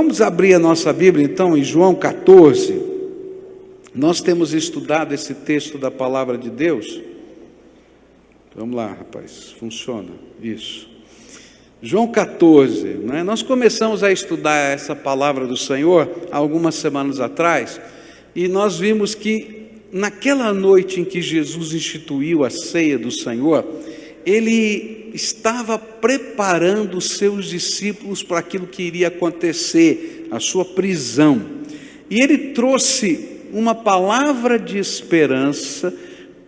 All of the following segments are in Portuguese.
Vamos abrir a nossa Bíblia então em João 14. Nós temos estudado esse texto da palavra de Deus. Vamos lá, rapaz, funciona, isso. João 14, né? Nós começamos a estudar essa palavra do Senhor há algumas semanas atrás, e nós vimos que naquela noite em que Jesus instituiu a ceia do Senhor, Ele estava preparando os seus discípulos para aquilo que iria acontecer, a sua prisão. E Ele trouxe uma palavra de esperança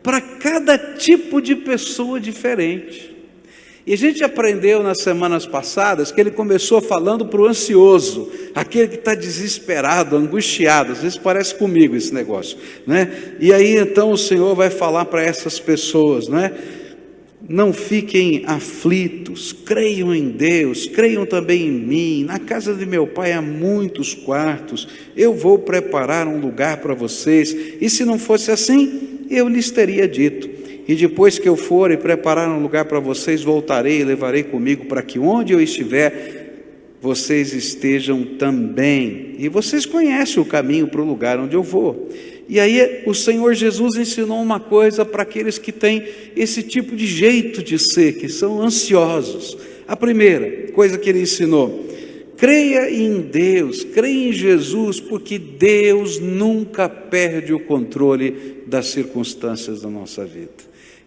para cada tipo de pessoa diferente. E a gente aprendeu nas semanas passadas que Ele começou falando para o ansioso, aquele que está desesperado, angustiado. Às vezes parece comigo esse negócio, né? E aí então o Senhor vai falar para essas pessoas, né? Não fiquem aflitos, creiam em Deus, creiam também em mim. Na casa de meu Pai há muitos quartos, eu vou preparar um lugar para vocês. E se não fosse assim, eu lhes teria dito. E depois que eu for e preparar um lugar para vocês, voltarei e levarei comigo para que onde eu estiver, vocês estejam também. E vocês conhecem o caminho para o lugar onde eu vou. E aí o Senhor Jesus ensinou uma coisa para aqueles que têm esse tipo de jeito de ser, que são ansiosos. A primeira coisa que Ele ensinou: creia em Deus, creia em Jesus, porque Deus nunca perde o controle das circunstâncias da nossa vida.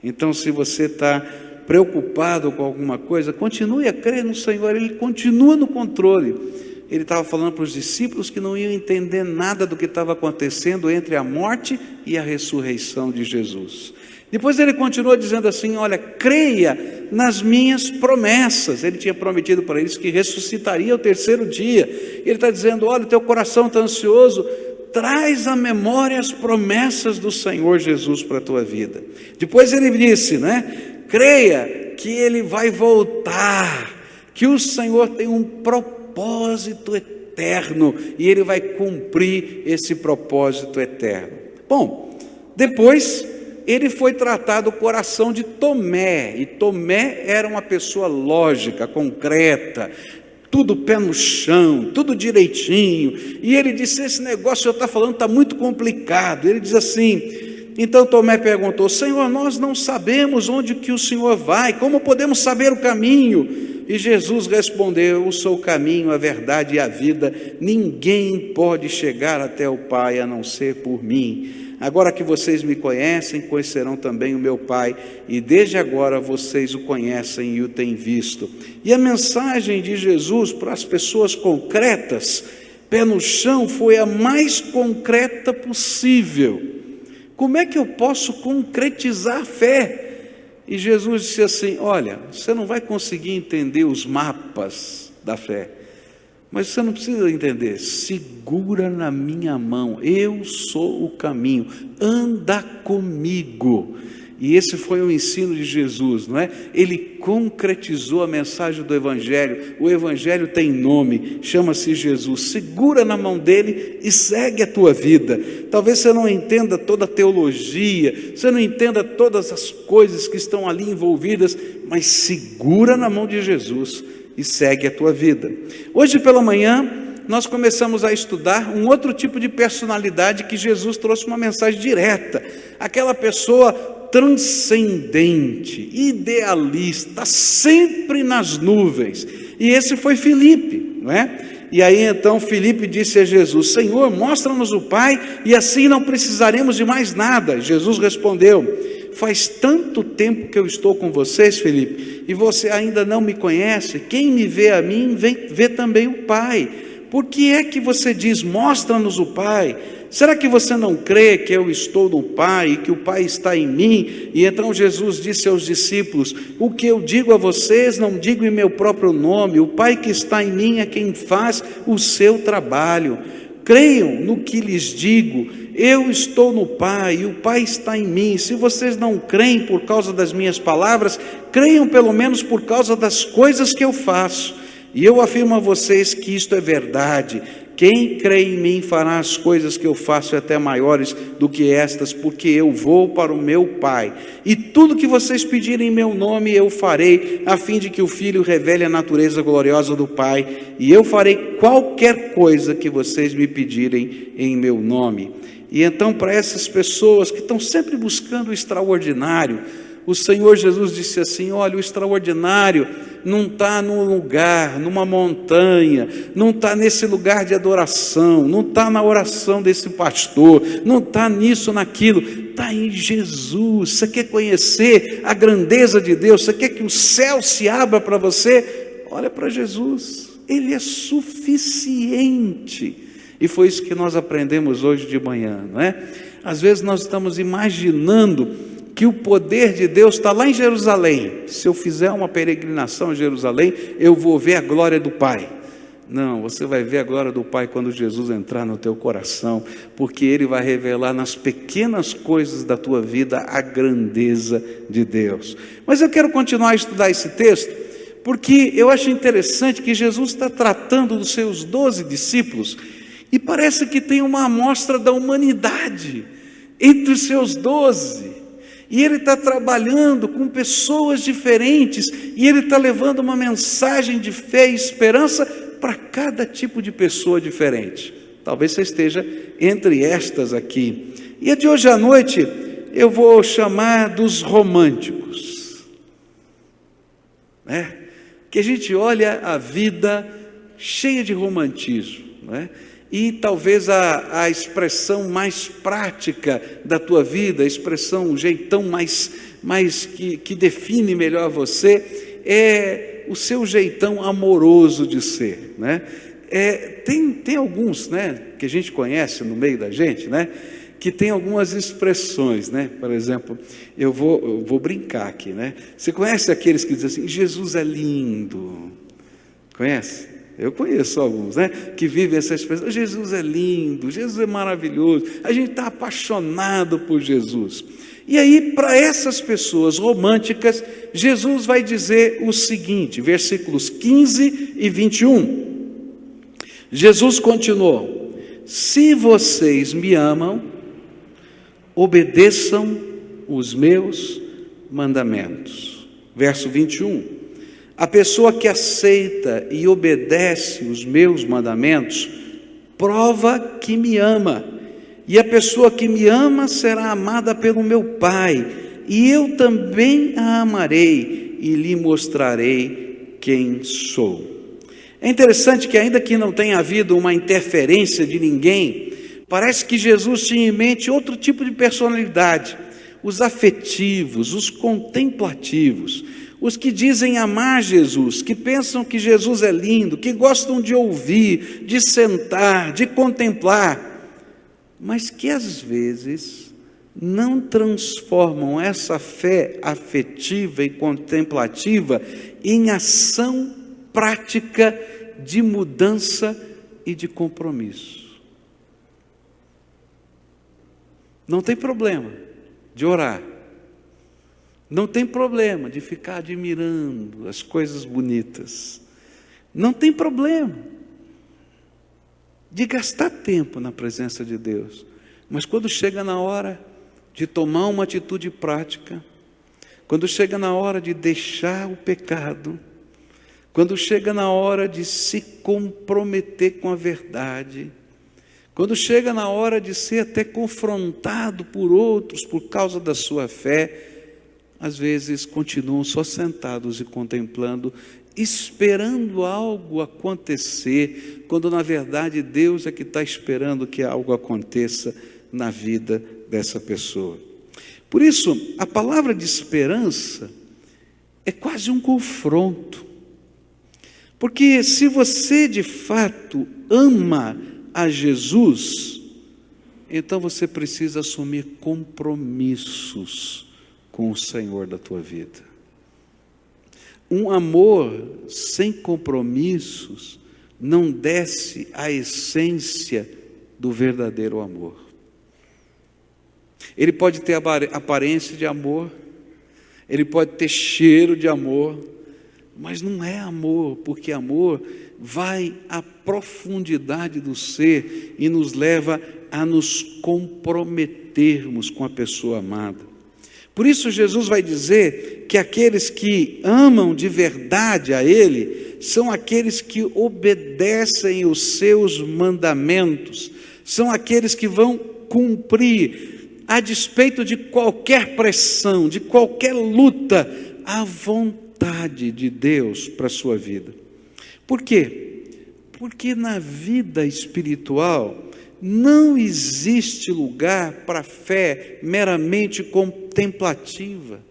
Então, se você está preocupado com alguma coisa, continue a crer no Senhor, Ele continua no controle. Ele estava falando para os discípulos que não iam entender nada do que estava acontecendo entre a morte e a ressurreição de Jesus. Depois ele continuou dizendo assim: olha, creia nas minhas promessas. Ele tinha prometido para eles que ressuscitaria ao terceiro dia. Ele está dizendo: olha, o teu coração está ansioso, traz à memória as promessas do Senhor Jesus para a tua vida. Depois ele disse, né? Creia que Ele vai voltar, que o Senhor tem um propósito eterno, e Ele vai cumprir esse propósito eterno. Bom, depois Ele foi tratar do coração de Tomé, e Tomé era uma pessoa lógica, concreta, tudo pé no chão, tudo direitinho, e ele disse: esse negócio que o senhor está falando está muito complicado. Ele diz assim, então Tomé perguntou: Senhor, nós não sabemos onde que o Senhor vai, como podemos saber o caminho? E Jesus respondeu: eu sou o caminho, a verdade e a vida, ninguém pode chegar até o Pai a não ser por mim. Agora que vocês me conhecem, conhecerão também o meu Pai, e desde agora vocês o conhecem e o têm visto. E a mensagem de Jesus para as pessoas concretas, pé no chão, foi a mais concreta possível. Como é que eu posso concretizar a fé? E Jesus disse assim: olha, você não vai conseguir entender os mapas da fé, mas você não precisa entender, segura na minha mão, eu sou o caminho, anda comigo. E esse foi o ensino de Jesus, não é? Ele concretizou a mensagem do Evangelho. O Evangelho tem nome, chama-se Jesus. Segura na mão dele e segue a tua vida. Talvez você não entenda toda a teologia, você não entenda todas as coisas que estão ali envolvidas, mas segura na mão de Jesus e segue a tua vida. Hoje pela manhã nós começamos a estudar um outro tipo de personalidade que Jesus trouxe uma mensagem direta. Aquela pessoa transcendente, idealista, sempre nas nuvens. E esse foi Filipe, não é? E aí então Filipe disse a Jesus: Senhor, mostra-nos o Pai, e assim não precisaremos de mais nada. Jesus respondeu: faz tanto tempo que eu estou com vocês, Filipe, e você ainda não me conhece. Quem me vê a mim, vê também o Pai. Por que é que você diz: mostra-nos o Pai? Será que você não crê que eu estou no Pai e que o Pai está em mim? E então Jesus disse aos discípulos: o que eu digo a vocês não digo em meu próprio nome, o Pai que está em mim é quem faz o seu trabalho. Creiam no que lhes digo, eu estou no Pai e o Pai está em mim. Se vocês não creem por causa das minhas palavras, creiam pelo menos por causa das coisas que eu faço. E eu afirmo a vocês que isto é verdade. Quem crê em mim fará as coisas que eu faço, e até maiores do que estas, porque eu vou para o meu Pai. E tudo que vocês pedirem em meu nome eu farei, a fim de que o Filho revele a natureza gloriosa do Pai. E eu farei qualquer coisa que vocês me pedirem em meu nome. E então, para essas pessoas que estão sempre buscando o extraordinário, o Senhor Jesus disse assim: olha, o extraordinário não está num lugar, numa montanha, não está nesse lugar de adoração, não está na oração desse pastor, não está nisso, naquilo, está em Jesus. Você quer conhecer a grandeza de Deus? Você quer que o céu se abra para você? Olha para Jesus, Ele é suficiente. E foi isso que nós aprendemos hoje de manhã, não é? Às vezes nós estamos imaginando que o poder de Deus está lá em Jerusalém. Se eu fizer uma peregrinação a Jerusalém, eu vou ver a glória do Pai. Não, você vai ver a glória do Pai quando Jesus entrar no teu coração, porque Ele vai revelar nas pequenas coisas da tua vida a grandeza de Deus. Mas eu quero continuar a estudar esse texto, porque eu acho interessante que Jesus está tratando dos seus 12 discípulos, e parece que tem uma amostra da humanidade entre os seus 12. E Ele está trabalhando com pessoas diferentes, e Ele está levando uma mensagem de fé e esperança para cada tipo de pessoa diferente. Talvez você esteja entre estas aqui. E a de hoje à noite eu vou chamar dos românticos, né? Que a gente olha a vida cheia de romantismo, né? E talvez a expressão mais prática da tua vida, a expressão, o jeitão mais que define melhor você, é o seu jeitão amoroso de ser, né? Tem alguns, né, que a gente conhece no meio da gente, né, que tem algumas expressões, né? Por exemplo, eu vou brincar aqui, né? Você conhece aqueles que dizem assim: Jesus é lindo? Conhece? Eu conheço alguns, né, que vivem essa expressão: Jesus é lindo, Jesus é maravilhoso, a gente está apaixonado por Jesus. E aí, para essas pessoas românticas, Jesus vai dizer o seguinte, versículos 15 e 21. Jesus continuou: se vocês me amam, obedeçam os meus mandamentos. Verso 21. A pessoa que aceita e obedece os meus mandamentos, prova que me ama. E a pessoa que me ama será amada pelo meu Pai. E eu também a amarei e lhe mostrarei quem sou. É interessante que, ainda que não tenha havido uma interferência de ninguém, parece que Jesus tinha em mente outro tipo de personalidade. Os afetivos, os contemplativos, os que dizem amar Jesus, que pensam que Jesus é lindo, que gostam de ouvir, de sentar, de contemplar, mas que às vezes não transformam essa fé afetiva e contemplativa em ação prática de mudança e de compromisso. Não tem problema de orar. Não tem problema de ficar admirando as coisas bonitas. Não tem problema de gastar tempo na presença de Deus. Mas quando chega na hora de tomar uma atitude prática, quando chega na hora de deixar o pecado, quando chega na hora de se comprometer com a verdade, quando chega na hora de ser até confrontado por outros por causa da sua fé, às vezes continuam só sentados e contemplando, esperando algo acontecer, quando na verdade Deus é que está esperando que algo aconteça na vida dessa pessoa. Por isso, a palavra de esperança é quase um confronto, porque se você de fato ama a Jesus, então você precisa assumir compromissos com o Senhor da tua vida. Um amor sem compromissos não desce à essência do verdadeiro amor. Ele pode ter aparência de amor, ele pode ter cheiro de amor, mas não é amor, porque amor vai à profundidade do ser e nos leva a nos comprometermos com a pessoa amada. Por isso Jesus vai dizer que aqueles que amam de verdade a Ele são aqueles que obedecem os seus mandamentos, são aqueles que vão cumprir, a despeito de qualquer pressão, de qualquer luta, a vontade de Deus para a sua vida. Por quê? Porque na vida espiritual não existe lugar para fé meramente contemplativa,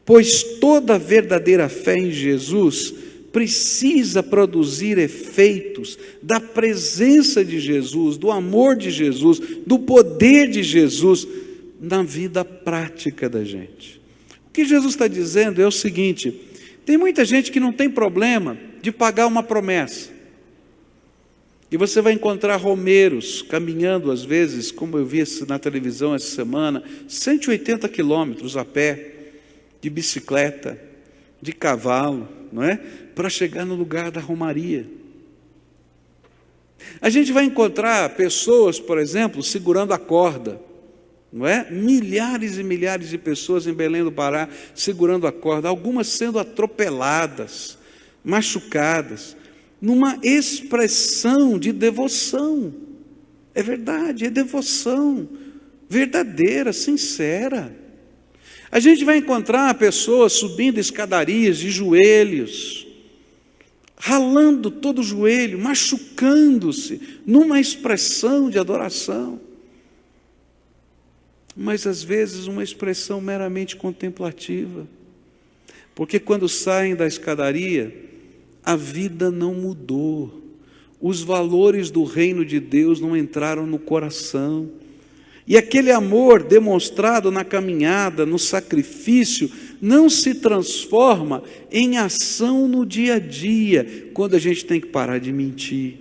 pois toda verdadeira fé em Jesus precisa produzir efeitos da presença de Jesus, do amor de Jesus, do poder de Jesus na vida prática da gente. O que Jesus está dizendo é o seguinte: tem muita gente que não tem problema de pagar uma promessa. E você vai encontrar romeiros caminhando, às vezes, como eu vi na televisão essa semana, 180 quilômetros a pé, de bicicleta, de cavalo, não é? Para chegar no lugar da romaria. A gente vai encontrar pessoas, por exemplo, segurando a corda, não é? Milhares e milhares de pessoas em Belém do Pará segurando a corda, algumas sendo atropeladas, machucadas, numa expressão de devoção. É verdade, é devoção verdadeira, sincera. A gente vai encontrar pessoas subindo escadarias de joelhos, ralando todo o joelho, machucando-se, numa expressão de adoração. Mas às vezes uma expressão meramente contemplativa, porque quando saem da escadaria, a vida não mudou, os valores do reino de Deus não entraram no coração, e aquele amor demonstrado na caminhada, no sacrifício, não se transforma em ação no dia a dia, quando a gente tem que parar de mentir,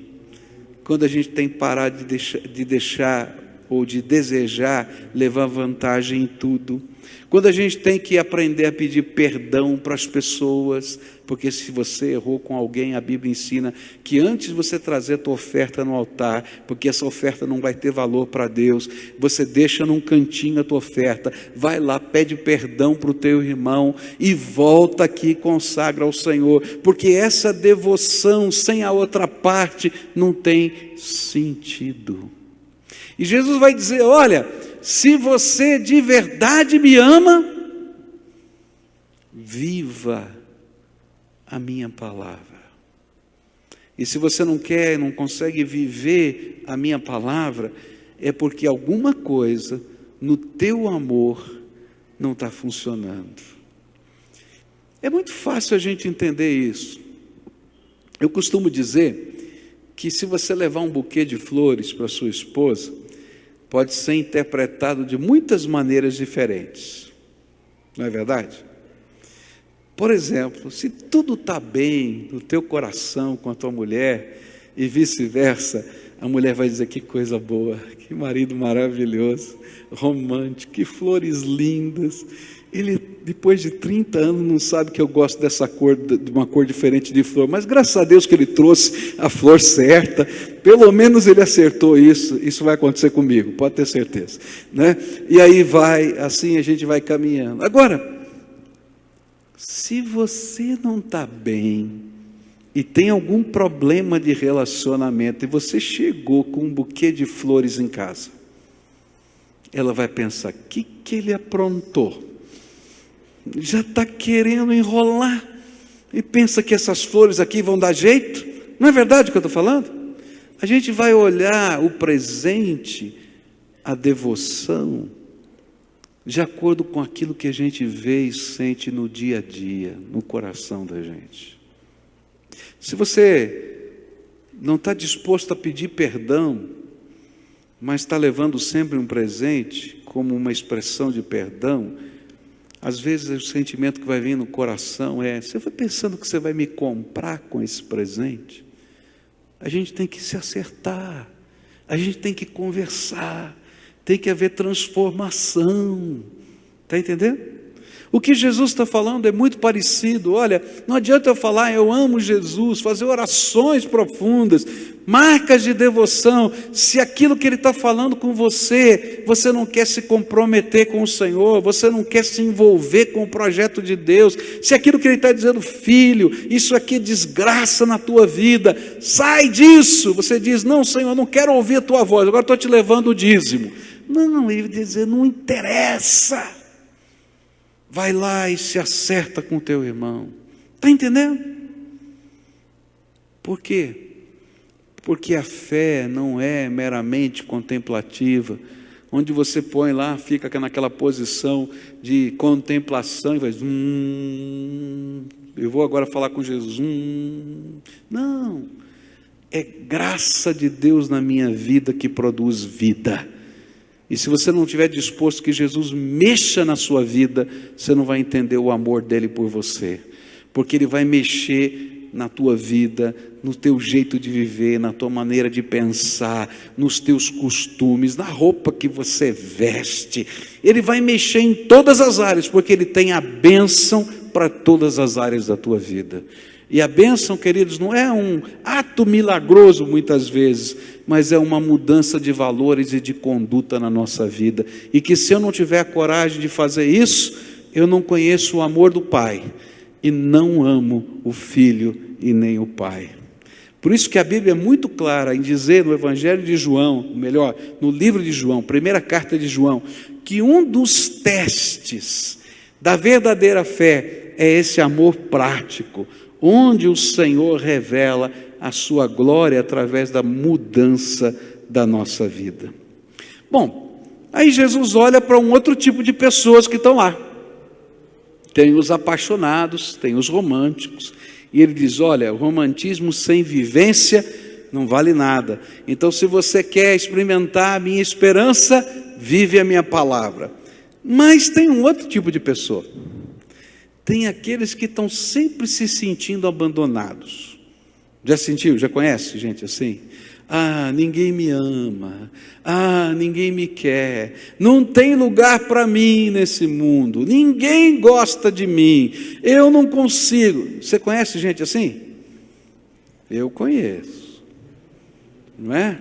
quando a gente tem que parar de deixar ou de desejar levar vantagem em tudo, quando a gente tem que aprender a pedir perdão para as pessoas, porque se você errou com alguém, a Bíblia ensina que antes de você trazer a tua oferta no altar, porque essa oferta não vai ter valor para Deus, você deixa num cantinho a tua oferta, vai lá, pede perdão para o teu irmão e volta aqui e consagra ao Senhor, porque essa devoção sem a outra parte não tem sentido. E Jesus vai dizer: olha, se você de verdade me ama, viva a minha palavra. E se você não quer, não consegue viver a minha palavra, é porque alguma coisa no teu amor não está funcionando. É muito fácil a gente entender isso. Eu costumo dizer que se você levar um buquê de flores para sua esposa, pode ser interpretado de muitas maneiras diferentes, não é verdade? Por exemplo, se tudo está bem no teu coração com a tua mulher e vice-versa, a mulher vai dizer: que coisa boa, que marido maravilhoso, romântico, que flores lindas. Ele, depois de 30 anos, não sabe que eu gosto dessa cor, de uma cor diferente de flor, mas graças a Deus que ele trouxe a flor certa, pelo menos ele acertou isso vai acontecer comigo, pode ter certeza, né? E aí vai, assim a gente vai caminhando. Agora, se você não está bem e tem algum problema de relacionamento e você chegou com um buquê de flores em casa, ela vai pensar: o que ele aprontou? Já está querendo enrolar e pensa que essas flores aqui vão dar jeito. Não é verdade o que eu estou falando? A gente vai olhar o presente, a devoção, de acordo com aquilo que a gente vê e sente no dia a dia, no coração da gente. Se você não está disposto a pedir perdão, mas está levando sempre um presente como uma expressão de perdão, às vezes o sentimento que vai vir no coração é: você vai pensando que você vai me comprar com esse presente? A gente tem que se acertar, a gente tem que conversar, tem que haver transformação, está entendendo? O que Jesus está falando é muito parecido. Olha, não adianta eu falar, eu amo Jesus, fazer orações profundas, marcas de devoção, se aquilo que Ele está falando com você, você não quer se comprometer com o Senhor, você não quer se envolver com o projeto de Deus, se aquilo que Ele está dizendo, filho, isso aqui é desgraça na tua vida, sai disso. Você diz, não, Senhor, eu não quero ouvir a tua voz, agora estou te levando o dízimo. Não, Ele vai dizer, não interessa. Vai lá e se acerta com o teu irmão. Está entendendo? Por quê? Porque a fé não é meramente contemplativa, onde você põe lá, fica naquela posição de contemplação e vai, eu vou agora falar com Jesus. Não, é graça de Deus na minha vida que produz vida. E se você não estiver disposto que Jesus mexa na sua vida, você não vai entender o amor dele por você, porque ele vai mexer na tua vida, no teu jeito de viver, na tua maneira de pensar, nos teus costumes, na roupa que você veste. Ele vai mexer em todas as áreas, porque ele tem a bênção para todas as áreas da tua vida. E a bênção, queridos, não é um ato milagroso muitas vezes, mas é uma mudança de valores e de conduta na nossa vida. E que se eu não tiver a coragem de fazer isso, eu não conheço o amor do Pai e não amo o Filho e nem o Pai. Por isso que a Bíblia é muito clara em dizer no Evangelho de João, melhor, no livro de João, primeira carta de João, que um dos testes da verdadeira fé é esse amor prático, onde o Senhor revela a sua glória através da mudança da nossa vida. Bom, aí Jesus olha para um outro tipo de pessoas que estão lá. Tem os apaixonados, tem os românticos, e ele diz, olha, o romantismo sem vivência não vale nada. Então, se você quer experimentar a minha esperança, vive a minha palavra. Mas tem um outro tipo de pessoa. Tem aqueles que estão sempre se sentindo abandonados. Já sentiu? Já conhece gente assim? Ah, ninguém me ama. Ah, ninguém me quer. Não tem lugar para mim nesse mundo. Ninguém gosta de mim. Eu não consigo. Você conhece gente assim? Eu conheço. Não é?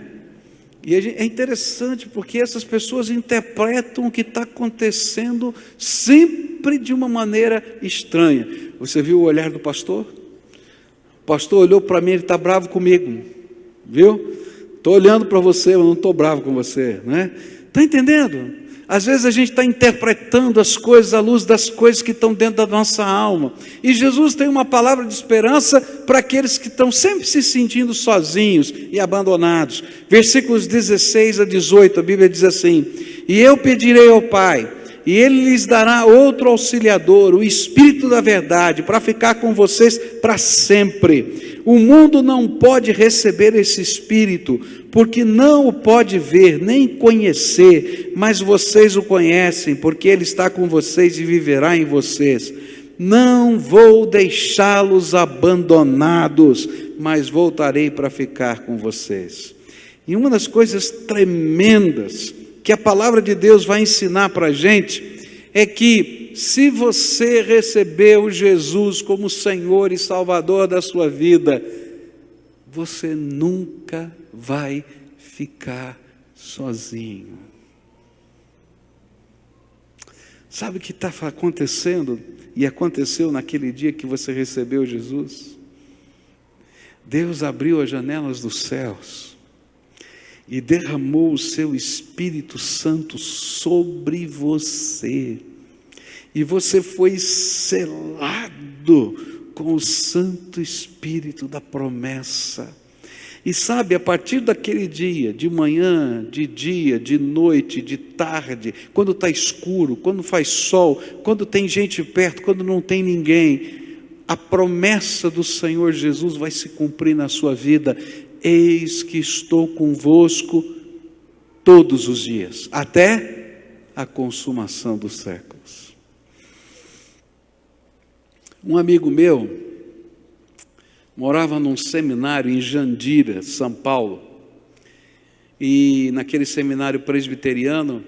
E é interessante porque essas pessoas interpretam o que está acontecendo sempre de uma maneira estranha. Você viu o olhar do pastor? O pastor olhou para mim, ele está bravo comigo, viu? Estou olhando para você, mas não estou bravo com você, não é? Está entendendo? Às vezes a gente está interpretando as coisas à luz das coisas que estão dentro da nossa alma. E Jesus tem uma palavra de esperança para aqueles que estão sempre se sentindo sozinhos e abandonados. Versículos 16 a 18, a Bíblia diz assim: e eu pedirei ao Pai, e Ele lhes dará outro auxiliador, o Espírito da verdade, para ficar com vocês para sempre. O mundo não pode receber esse Espírito, porque não o pode ver, nem conhecer, mas vocês o conhecem, porque Ele está com vocês e viverá em vocês. Não vou deixá-los abandonados, mas voltarei para ficar com vocês. E uma das coisas tremendas que a palavra de Deus vai ensinar para a gente é que se você recebeu Jesus como Senhor e Salvador da sua vida, você nunca vai ficar sozinho. Sabe o que está acontecendo e aconteceu naquele dia que você recebeu Jesus? Deus abriu as janelas dos céus e derramou o seu Espírito Santo sobre você. E você foi selado com o Santo Espírito da promessa. E sabe, a partir daquele dia, de manhã, de dia, de noite, de tarde, quando está escuro, quando faz sol, quando tem gente perto, quando não tem ninguém, a promessa do Senhor Jesus vai se cumprir na sua vida. Eis que estou convosco todos os dias, até a consumação dos séculos. Um amigo meu morava num seminário em Jandira, São Paulo, e naquele seminário presbiteriano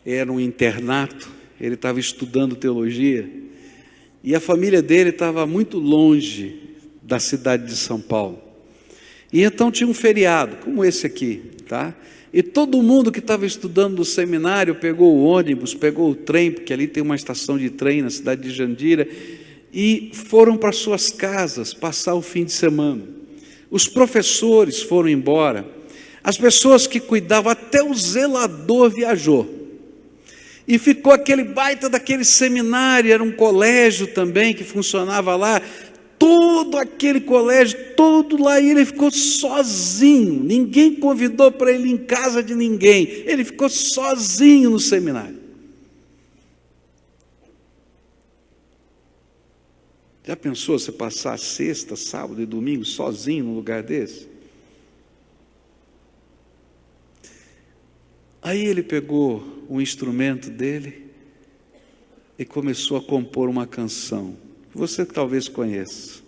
era um internato, ele estava estudando teologia, e a família dele estava muito longe da cidade de São Paulo. E então tinha um feriado, como esse aqui, tá? E todo mundo que estava estudando no seminário pegou o ônibus, pegou o trem, porque ali tem uma estação de trem na cidade de Jandira, e foram para suas casas passar o fim de semana. Os professores foram embora, as pessoas que cuidavam, até o zelador viajou. E ficou aquele baita daquele seminário, era um colégio também que funcionava lá, todo aquele colégio, todo lá, e ele ficou sozinho, ninguém convidou para ele ir em casa de ninguém, ele ficou sozinho no seminário. Já pensou você passar sexta, sábado e domingo sozinho num lugar desse? Aí ele pegou o instrumento dele e começou a compor uma canção, que você talvez conheça.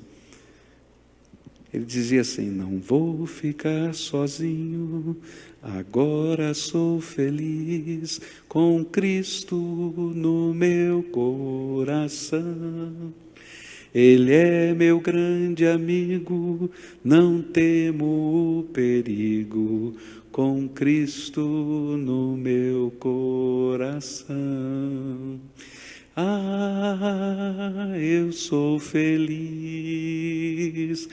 Ele dizia assim: não vou ficar sozinho, agora sou feliz, com Cristo no meu coração. Ele é meu grande amigo, não temo o perigo, com Cristo no meu coração. Ah, eu sou feliz,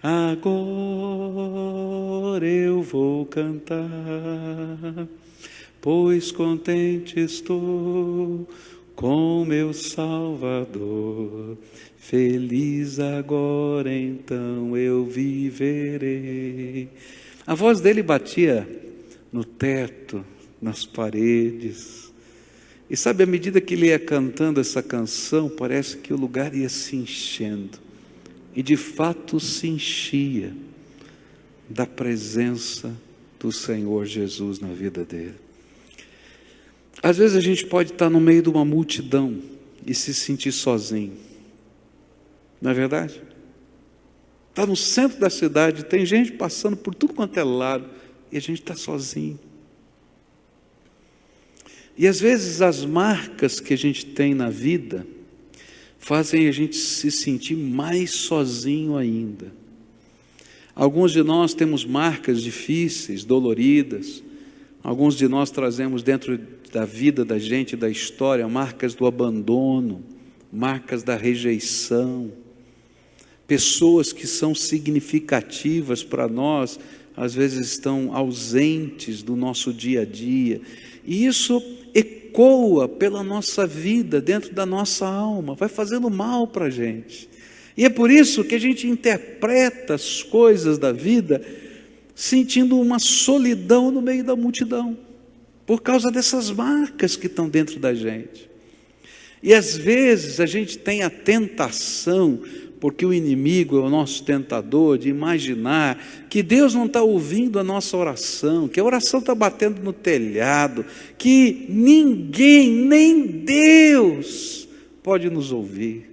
agora eu vou cantar, pois contente estou com meu Salvador. Feliz agora então eu viverei. A voz dele batia no teto, nas paredes. E sabe, à medida que ele ia cantando essa canção, parece que o lugar ia se enchendo. E de fato se enchia da presença do Senhor Jesus na vida dele. Às vezes a gente pode estar no meio de uma multidão e se sentir sozinho. Não é verdade? Está no centro da cidade, tem gente passando por tudo quanto é lado, e a gente está sozinho. E às vezes as marcas que a gente tem na vida fazem a gente se sentir mais sozinho ainda. Alguns de nós temos marcas difíceis, doloridas. Alguns de nós trazemos dentro da vida da gente, da história, marcas do abandono, marcas da rejeição. Pessoas que são significativas para nós, às vezes estão ausentes do nosso dia a dia. E isso ecoa pela nossa vida, dentro da nossa alma, vai fazendo mal para a gente. E é por isso que a gente interpreta as coisas da vida sentindo uma solidão no meio da multidão, por causa dessas marcas que estão dentro da gente. E às vezes a gente tem a tentação, porque o inimigo é o nosso tentador, de imaginar que Deus não está ouvindo a nossa oração, que a oração está batendo no telhado, que ninguém, nem Deus, pode nos ouvir.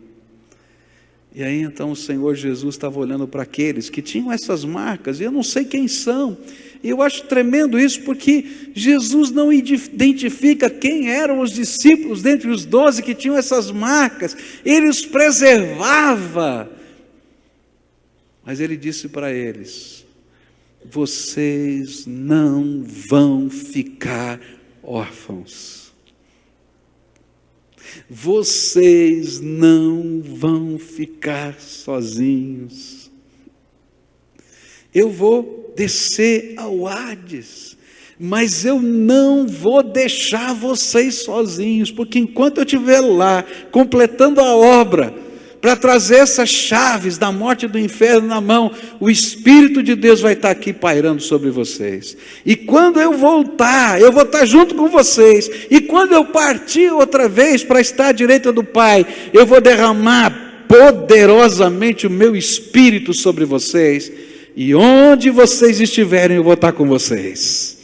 E aí então o Senhor Jesus estava olhando para aqueles que tinham essas marcas, e eu não sei quem são. E eu acho tremendo isso, porque Jesus não identifica quem eram os discípulos dentre os 12 que tinham essas marcas. Ele os preservava. Mas ele disse para eles: vocês não vão ficar órfãos. Vocês não vão ficar sozinhos. Eu vou descer ao Hades, mas eu não vou deixar vocês sozinhos, porque enquanto eu estiver lá, completando a obra, para trazer essas chaves da morte e do inferno na mão, o Espírito de Deus vai estar aqui pairando sobre vocês. E quando eu voltar, eu vou estar junto com vocês. E quando eu partir outra vez para estar à direita do Pai, eu vou derramar poderosamente o meu Espírito sobre vocês. E onde vocês estiverem, eu vou estar com vocês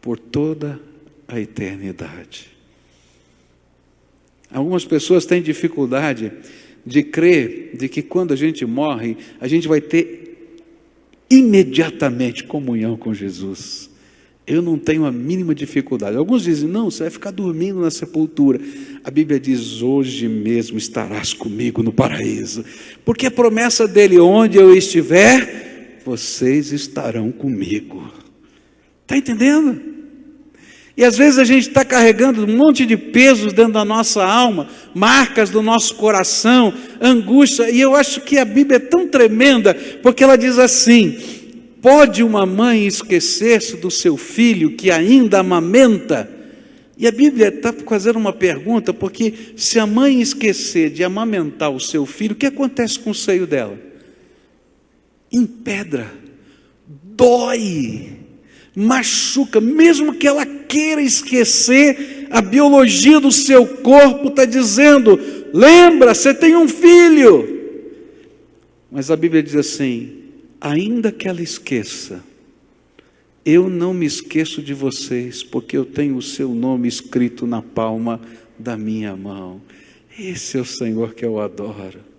por toda a eternidade. Algumas pessoas têm dificuldade de crer de que quando a gente morre, a gente vai ter imediatamente comunhão com Jesus. Eu não tenho a mínima dificuldade. Alguns dizem, não, você vai ficar dormindo na sepultura. A Bíblia diz, hoje mesmo estarás comigo no paraíso. Porque a promessa dele, onde eu estiver, vocês estarão comigo. Está entendendo? E às vezes a gente está carregando um monte de pesos dentro da nossa alma, marcas do nosso coração, angústia, e eu acho que a Bíblia é tão tremenda, porque ela diz assim, pode uma mãe esquecer-se do seu filho que ainda amamenta? E a Bíblia está fazendo uma pergunta, porque se a mãe esquecer de amamentar o seu filho, o que acontece com o seio dela? Empedra, dói, machuca, mesmo que ela queira esquecer, a biologia do seu corpo está dizendo, lembra, você tem um filho. Mas a Bíblia diz assim, ainda que ela esqueça, eu não me esqueço de vocês, porque eu tenho o seu nome escrito na palma da minha mão. Esse é o Senhor que eu adoro.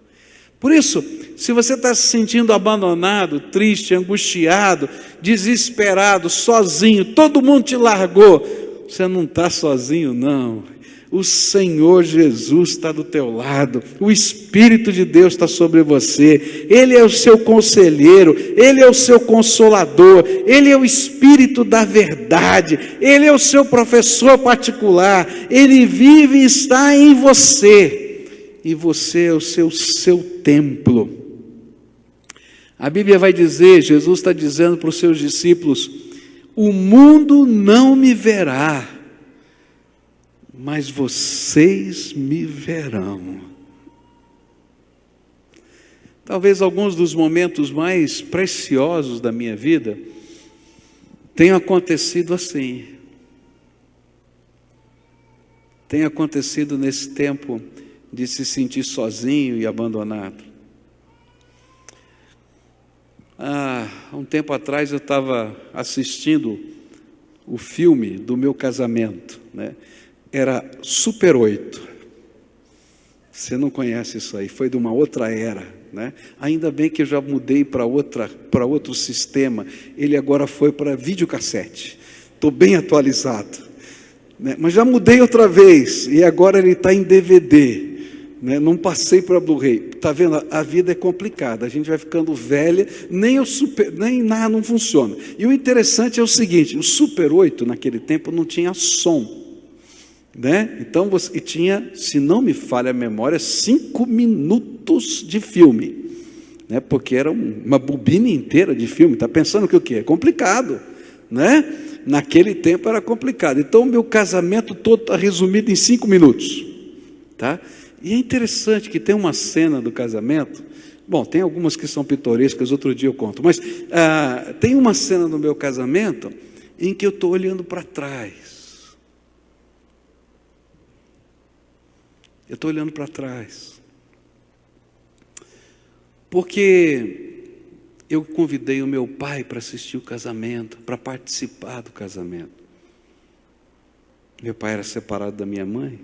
Por isso, se você está se sentindo abandonado, triste, angustiado, desesperado, sozinho, todo mundo te largou, você não está sozinho não. O Senhor Jesus está do teu lado, o Espírito de Deus está sobre você, Ele é o seu conselheiro, Ele é o seu consolador, Ele é o Espírito da verdade, Ele é o seu professor particular, Ele vive e está em você, e você é o seu templo. A Bíblia vai dizer, Jesus está dizendo para os seus discípulos, o mundo não me verá, mas vocês me verão. Talvez alguns dos momentos mais preciosos da minha vida tenham acontecido assim. Tem acontecido nesse tempo de se sentir sozinho e abandonado. Há um tempo atrás eu estava assistindo o filme do meu casamento, né? Era Super 8. Você não conhece isso aí, foi de uma outra era, né? Ainda bem que eu já mudei para outro sistema, ele agora foi para videocassete, estou bem atualizado, né? Mas já mudei outra vez, e agora ele está em DVD, né? Não passei para Blu-ray. Está vendo? A vida é complicada, a gente vai ficando velha, nem nada não funciona. E o interessante é o seguinte, o Super 8 naquele tempo não tinha som, né? Então você tinha, se não me falha a memória, 5 minutos de filme, né? Porque era uma bobina inteira de filme. Está pensando que o quê? É complicado, né? Naquele tempo era complicado. Então o meu casamento todo está resumido em 5 minutos, tá? E é interessante que tem uma cena do casamento, bom, tem algumas que são pitorescas, outro dia eu conto, mas tem uma cena do meu casamento em que eu estou olhando para trás. Eu estou olhando para trás, porque eu convidei o meu pai para assistir o casamento, para participar do casamento. Meu pai era separado da minha mãe,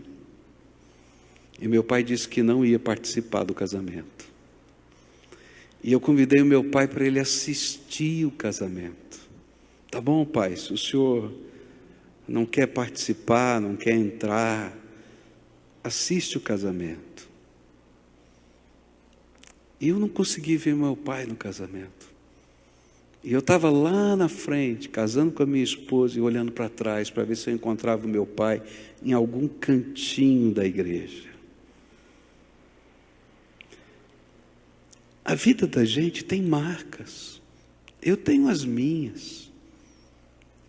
e meu pai disse que não ia participar do casamento. E eu convidei o meu pai para ele assistir o casamento. Tá bom, pai, se o senhor não quer participar, não quer entrar, assiste o casamento. E eu não consegui ver meu pai no casamento. E eu estava lá na frente, casando com a minha esposa e olhando para trás, para ver se eu encontrava o meu pai em algum cantinho da igreja. A vida da gente tem marcas. Eu tenho as minhas.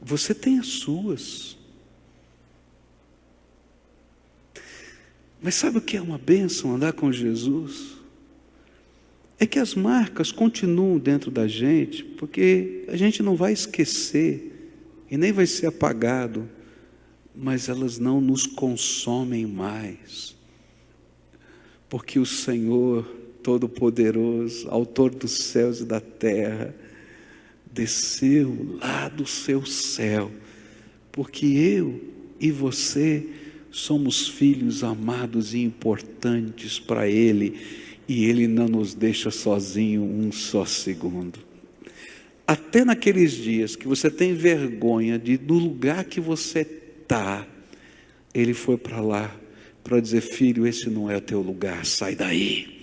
Você tem as suas. Mas sabe o que é uma bênção andar com Jesus? É que as marcas continuam dentro da gente, porque a gente não vai esquecer e nem vai ser apagado, mas elas não nos consomem mais, porque o Senhor Todo-Poderoso, Autor dos céus e da terra, desceu lá do seu céu, porque eu e você somos filhos amados e importantes para Ele, e Ele não nos deixa sozinho um só segundo. até naqueles dias que você tem vergonha do lugar que você está, Ele foi para lá para dizer: filho, esse não é o teu lugar, sai daí.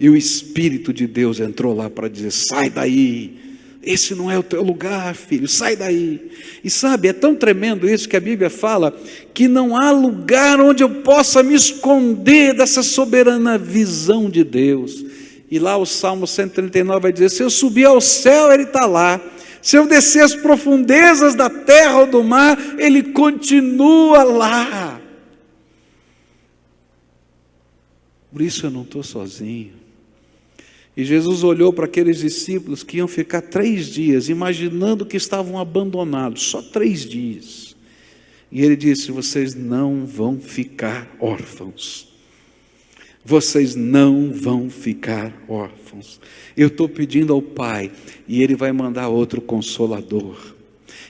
E o Espírito de Deus entrou lá para dizer: sai daí, esse não é o teu lugar, filho, sai daí. E sabe, é tão tremendo isso que a Bíblia fala que não há lugar onde eu possa me esconder dessa soberana visão de Deus. E lá o Salmo 139 vai dizer: se eu subir ao céu, Ele está lá. Se eu descer as profundezas da terra ou do mar, Ele continua lá. Por isso eu não estou sozinho. E Jesus olhou para aqueles discípulos que iam ficar 3 dias, imaginando que estavam abandonados, só 3 dias. E Ele disse: vocês não vão ficar órfãos. Vocês não vão ficar órfãos. Eu estou pedindo ao Pai, e Ele vai mandar outro Consolador.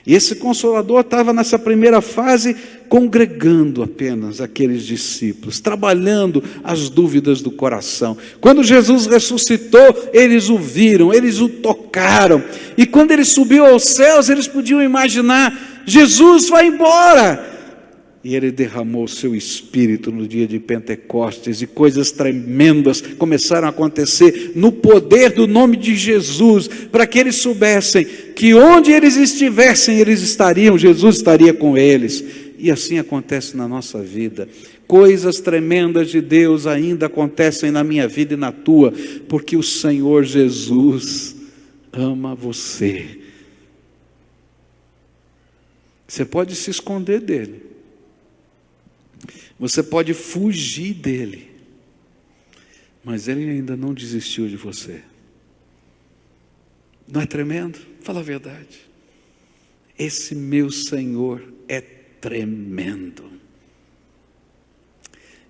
E esse Consolador estava nessa primeira fase congregando apenas aqueles discípulos, trabalhando as dúvidas do coração. Quando Jesus ressuscitou, eles o viram, eles o tocaram. E quando Ele subiu aos céus, eles podiam imaginar: Jesus vai embora. E Ele derramou o seu Espírito no dia de Pentecostes, e coisas tremendas começaram a acontecer no poder do nome de Jesus, para que eles soubessem que onde eles estivessem, eles estariam, Jesus estaria com eles. E assim acontece na nossa vida. Coisas tremendas de Deus ainda acontecem na minha vida e na tua, porque o Senhor Jesus ama você. Você pode se esconder dele. Você pode fugir dele, mas Ele ainda não desistiu de você. Não é tremendo? Fala a verdade. Esse meu Senhor é tremendo.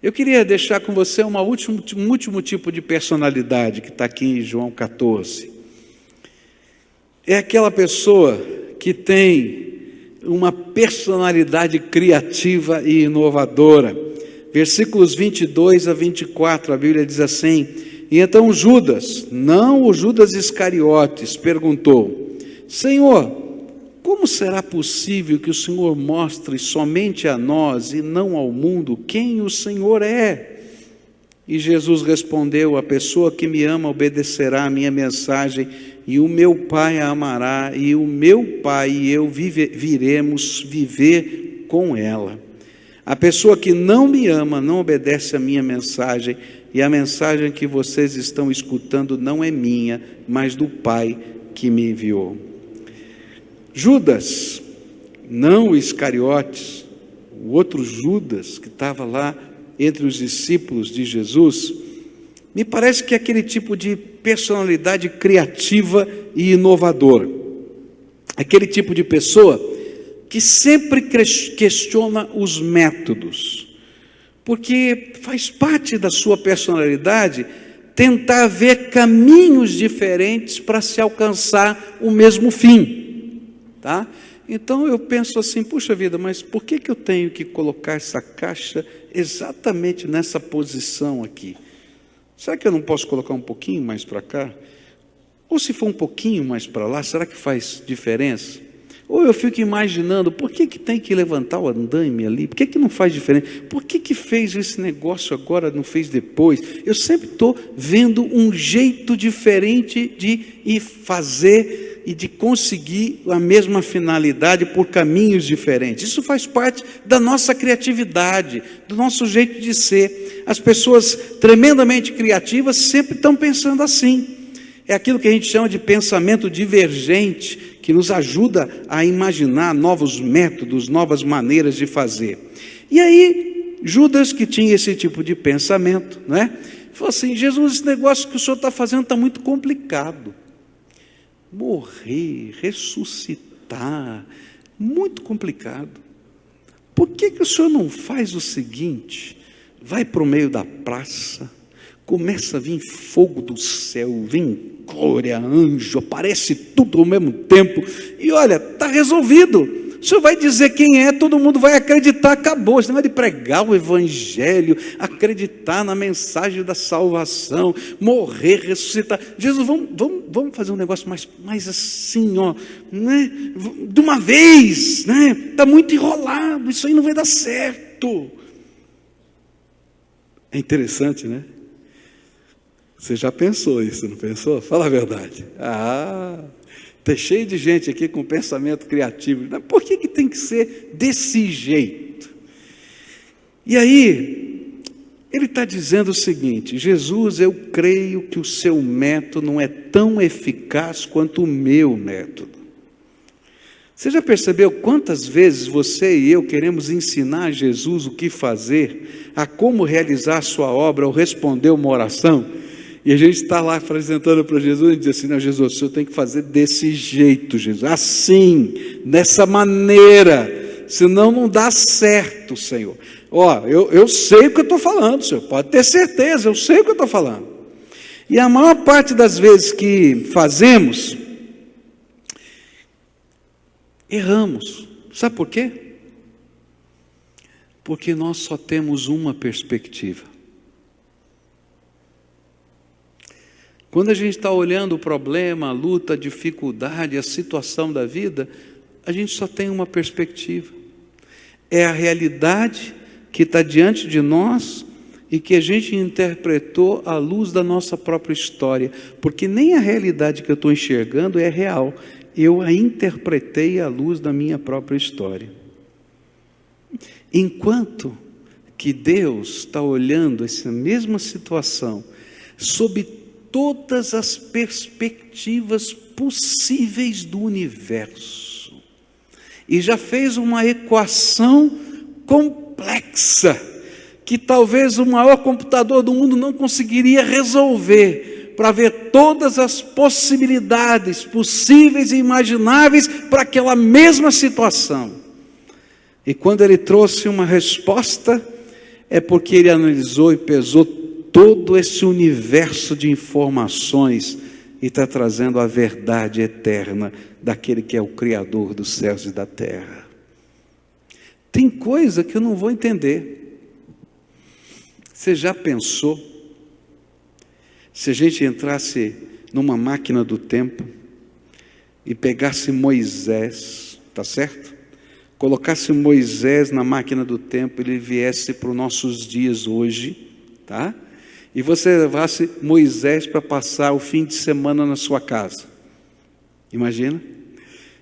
Eu queria deixar com você um último tipo de personalidade que está aqui em João 14. É aquela pessoa que tem uma personalidade criativa e inovadora. Versículos 22 a 24, a Bíblia diz assim: e então Judas, não o Judas Iscariotes, perguntou: Senhor, como será possível que o Senhor mostre somente a nós e não ao mundo quem o Senhor é? E Jesus respondeu: a pessoa que me ama obedecerá a minha mensagem, e o meu Pai a amará, e o meu Pai e eu viremos viver com ela. A pessoa que não me ama não obedece a minha mensagem, e a mensagem que vocês estão escutando não é minha, mas do Pai que me enviou. Judas, não o Iscariotes, o outro Judas que estava lá entre os discípulos de Jesus, me parece que é aquele tipo de personalidade criativa e inovadora. Aquele tipo de pessoa que sempre questiona os métodos, porque faz parte da sua personalidade tentar ver caminhos diferentes para se alcançar o mesmo fim, tá? Então eu penso assim: puxa vida, mas por que eu tenho que colocar essa caixa exatamente nessa posição aqui? Será que eu não posso colocar um pouquinho mais para cá? Ou se for um pouquinho mais para lá, será que faz diferença? Ou eu fico imaginando: por que tem que levantar o andaime ali? Por que não faz diferença? Por que fez esse negócio agora, não fez depois? Eu sempre estou vendo um jeito diferente de ir fazer e de conseguir a mesma finalidade por caminhos diferentes. Isso faz parte da nossa criatividade, do nosso jeito de ser. As pessoas tremendamente criativas sempre estão pensando assim. É aquilo que a gente chama de pensamento divergente, que nos ajuda a imaginar novos métodos, novas maneiras de fazer. E aí, Judas, que tinha esse tipo de pensamento, né, falou assim: Jesus, esse negócio que o senhor está fazendo está muito complicado. Morrer, ressuscitar, muito complicado. Por que o senhor não faz o seguinte? Vai para o meio da praça, começa a vir fogo do céu, vem glória, anjo, aparece tudo ao mesmo tempo, e olha, está resolvido. O senhor vai dizer quem é, todo mundo vai acreditar, acabou. Você não vai de pregar o evangelho, acreditar na mensagem da salvação, morrer, ressuscitar. Jesus, vamos fazer um negócio mais assim, ó, né? De uma vez, né? Está muito enrolado, isso aí não vai dar certo. É interessante, né? Você já pensou isso, não pensou? Fala a verdade. Está cheio de gente aqui com pensamento criativo. Por que tem que ser desse jeito? E aí, ele está dizendo o seguinte: Jesus, eu creio que o seu método não é tão eficaz quanto o meu método. Você já percebeu quantas vezes você e eu queremos ensinar a Jesus o que fazer, a como realizar a sua obra ou responder uma oração? E a gente está lá apresentando para Jesus e diz assim: não, Jesus, o senhor tem que fazer desse jeito, Jesus, assim, dessa maneira, senão não dá certo, Senhor. Eu sei o que eu estou falando, Senhor, pode ter certeza, eu sei o que eu estou falando. E a maior parte das vezes que fazemos, erramos. Sabe por quê? Porque nós só temos uma perspectiva. Quando a gente está olhando o problema, a luta, a dificuldade, a situação da vida, a gente só tem uma perspectiva. É a realidade que está diante de nós e que a gente interpretou à luz da nossa própria história. Porque nem a realidade que eu estou enxergando é real. Eu a interpretei à luz da minha própria história. Enquanto que Deus está olhando essa mesma situação sob todas as perspectivas possíveis do universo, e já fez uma equação complexa, que talvez o maior computador do mundo não conseguiria resolver, para ver todas as possibilidades possíveis e imagináveis para aquela mesma situação. E quando ele trouxe uma resposta, é porque ele analisou e pesou todo esse universo de informações e está trazendo a verdade eterna daquele que é o Criador dos céus e da terra. Tem coisa que eu não vou entender. Você já pensou se a gente entrasse numa máquina do tempo e pegasse Moisés, tá certo? Colocasse Moisés na máquina do tempo, ele viesse para os nossos dias hoje, tá? E você levasse Moisés para passar o fim de semana na sua casa. Imagina?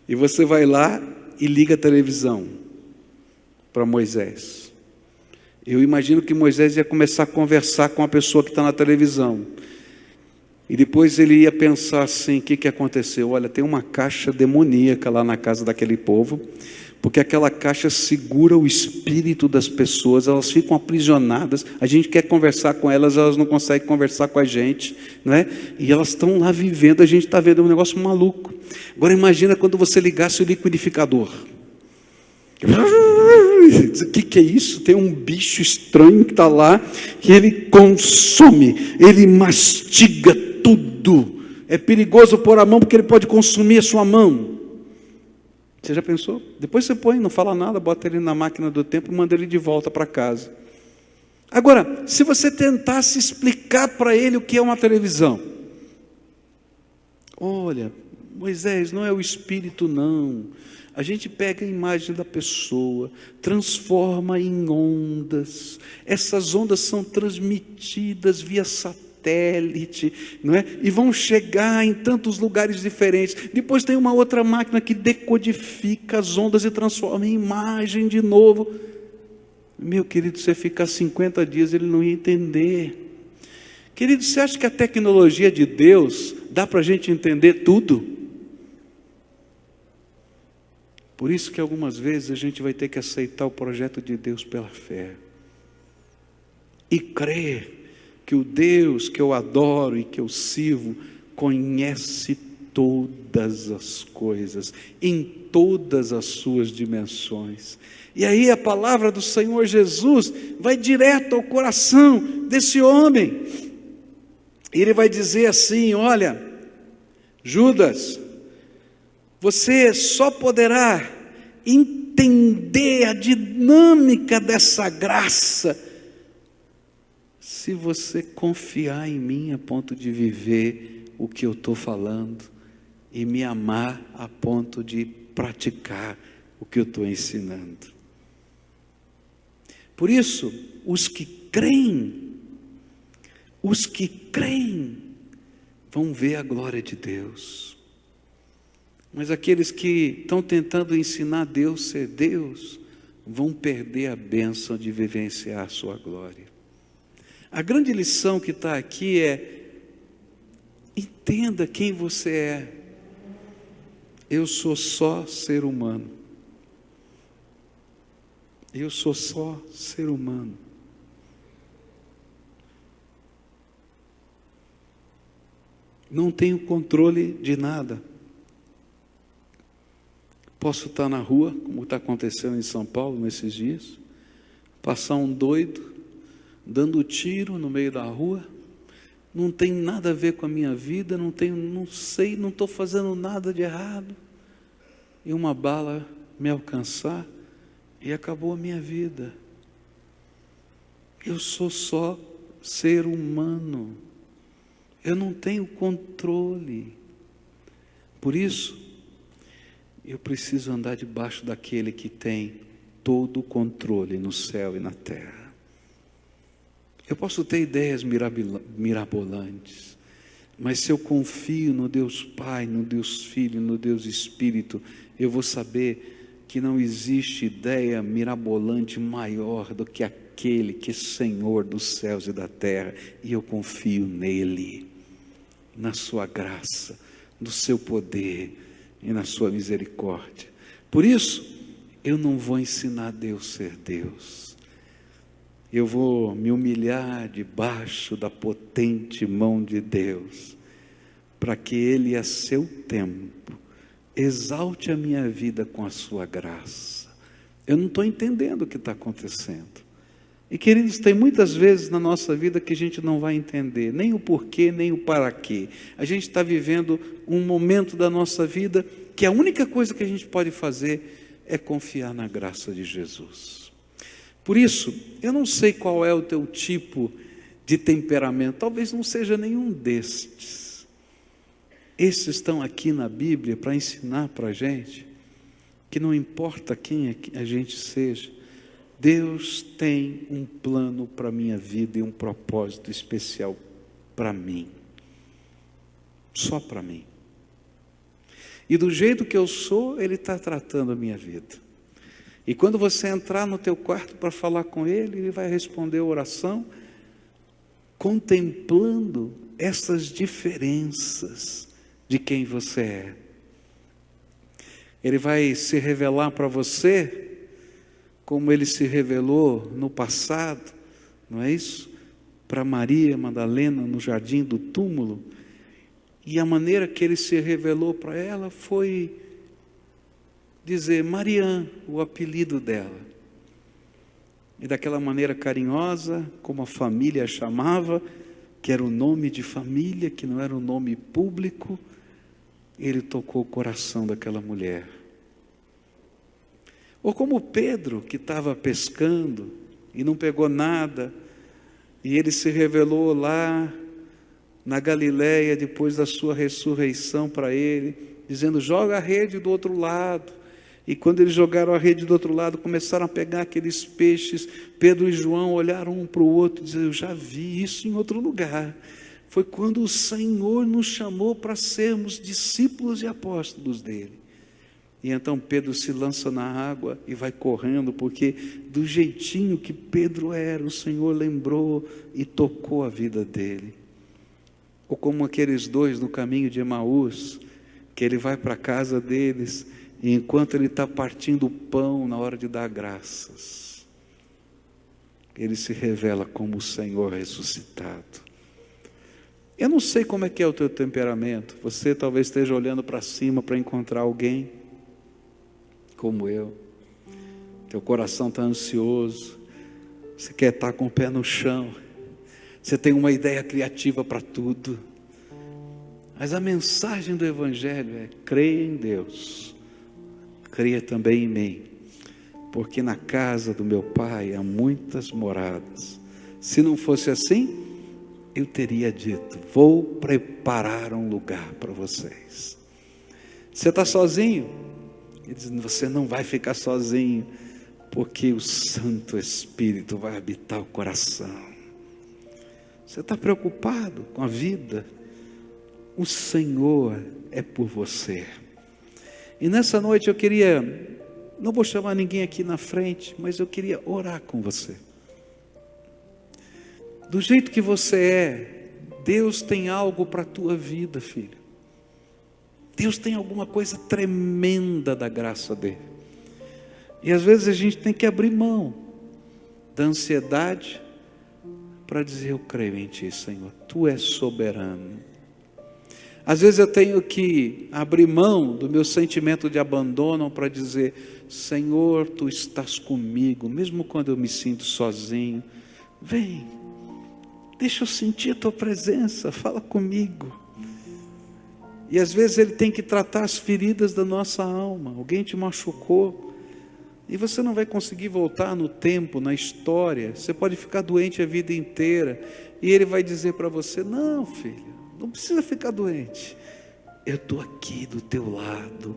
E você vai lá e liga a televisão para Moisés. Eu imagino que Moisés ia começar a conversar com a pessoa que está na televisão. E depois ele ia pensar assim: o que aconteceu? Olha, tem uma caixa demoníaca lá na casa daquele povo, porque aquela caixa segura o espírito das pessoas, elas ficam aprisionadas, a gente quer conversar com elas, elas não conseguem conversar com a gente, não é? E elas estão lá vivendo, a gente está vendo um negócio maluco. Agora imagina quando você ligasse o liquidificador. O que é isso? Tem um bicho estranho que está lá, que ele consome, ele mastiga tudo. É perigoso pôr a mão, porque ele pode consumir a sua mão. Você já pensou? Depois você põe, não fala nada, bota ele na máquina do tempo e manda ele de volta para casa. Agora, se você tentasse explicar para ele o que é uma televisão. Olha, Moisés, não é o espírito não. A gente pega a imagem da pessoa, transforma em ondas. Essas ondas são transmitidas via satélite, não é? E vão chegar em tantos lugares diferentes. Depois tem uma outra máquina que decodifica as ondas e transforma em imagem de novo. Meu querido, você ficar 50 dias, ele não ia entender. Querido, você acha que a tecnologia de Deus dá para a gente entender tudo? Por isso que algumas vezes a gente vai ter que aceitar o projeto de Deus pela fé. E crer que o Deus que eu adoro e que eu sirvo conhece todas as coisas, em todas as suas dimensões. E aí a palavra do Senhor Jesus vai direto ao coração desse homem. Ele vai dizer assim: olha, Judas, você só poderá entender a dinâmica dessa graça, se você confiar em mim a ponto de viver o que eu estou falando e me amar a ponto de praticar o que eu estou ensinando. Por isso, os que creem vão ver a glória de Deus. Mas aqueles que estão tentando ensinar Deus a ser Deus, vão perder a bênção de vivenciar a sua glória. A grande lição que está aqui é: entenda quem você é. Eu sou só ser humano. Eu sou só ser humano. Não tenho controle de nada. Posso estar na rua, como está acontecendo em São Paulo nesses dias, passar um doido dando tiro no meio da rua, não tem nada a ver com a minha vida, não sei, não estou fazendo nada de errado, e uma bala me alcançar e acabou a minha vida. Eu sou só ser humano, eu não tenho controle. Por isso, eu preciso andar debaixo daquele que tem todo o controle no céu e na terra. Eu posso ter ideias mirabolantes, mas se eu confio no Deus Pai, no Deus Filho, no Deus Espírito, eu vou saber que não existe ideia mirabolante maior do que aquele que é Senhor dos céus e da terra, e eu confio nele, na sua graça, no seu poder e na sua misericórdia. Por isso, eu não vou ensinar Deus a ser Deus. Eu vou me humilhar debaixo da potente mão de Deus, para que Ele, a seu tempo, exalte a minha vida com a sua graça. Eu não estou entendendo o que está acontecendo. E queridos, tem muitas vezes na nossa vida que a gente não vai entender, nem o porquê, nem o para quê. A gente está vivendo um momento da nossa vida que a única coisa que a gente pode fazer é confiar na graça de Jesus. Por isso, eu não sei qual é o teu tipo de temperamento, talvez não seja nenhum destes. Esses estão aqui na Bíblia para ensinar para a gente que não importa quem a gente seja, Deus tem um plano para a minha vida e um propósito especial para mim, só para mim. E do jeito que eu sou, Ele está tratando a minha vida. E quando você entrar no teu quarto para falar com Ele, Ele vai responder a oração, contemplando essas diferenças de quem você é. Ele vai se revelar para você, como Ele se revelou no passado, não é isso? Para Maria Madalena no jardim do túmulo. E a maneira que Ele se revelou para ela foi dizer Mariã, o apelido dela. E daquela maneira carinhosa, como a família a chamava, que era o nome de família, que não era um nome público, Ele tocou o coração daquela mulher. Ou como Pedro, que estava pescando e não pegou nada, e Ele se revelou lá na Galileia, depois da sua ressurreição para ele, dizendo, joga a rede do outro lado. E quando eles jogaram a rede do outro lado, começaram a pegar aqueles peixes. Pedro e João olharam um para o outro e disseram, eu já vi isso em outro lugar. Foi quando o Senhor nos chamou para sermos discípulos e apóstolos dele. E então Pedro se lança na água e vai correndo, porque do jeitinho que Pedro era, o Senhor lembrou e tocou a vida dele. Ou como aqueles dois no caminho de Emaús, que ele vai para a casa deles, e enquanto ele está partindo o pão na hora de dar graças, ele se revela como o Senhor ressuscitado. Eu não sei como é que é o teu temperamento. Você talvez esteja olhando para cima para encontrar alguém como eu. Teu coração está ansioso, você quer estar com o pé no chão, você tem uma ideia criativa para tudo. Mas a mensagem do Evangelho é: creia em Deus, cria também em mim, porque na casa do meu Pai há muitas moradas. Se não fosse assim, eu teria dito: vou preparar um lugar para vocês. Você está sozinho? Ele diz: você não vai ficar sozinho, porque o Santo Espírito vai habitar o coração. Você está preocupado com a vida? O Senhor é por você. E nessa noite eu queria, não vou chamar ninguém aqui na frente, mas eu queria orar com você. Do jeito que você é, Deus tem algo para a tua vida, filho. Deus tem alguma coisa tremenda da graça dele. E às vezes a gente tem que abrir mão da ansiedade para dizer: eu creio em ti, Senhor, tu és soberano. Às vezes eu tenho que abrir mão do meu sentimento de abandono para dizer: Senhor, tu estás comigo, mesmo quando eu me sinto sozinho. Vem, deixa eu sentir a tua presença, fala comigo. E às vezes ele tem que tratar as feridas da nossa alma. Alguém te machucou e você não vai conseguir voltar no tempo, na história. Você pode ficar doente a vida inteira e ele vai dizer para você: não, filho, não precisa ficar doente, eu estou aqui do teu lado,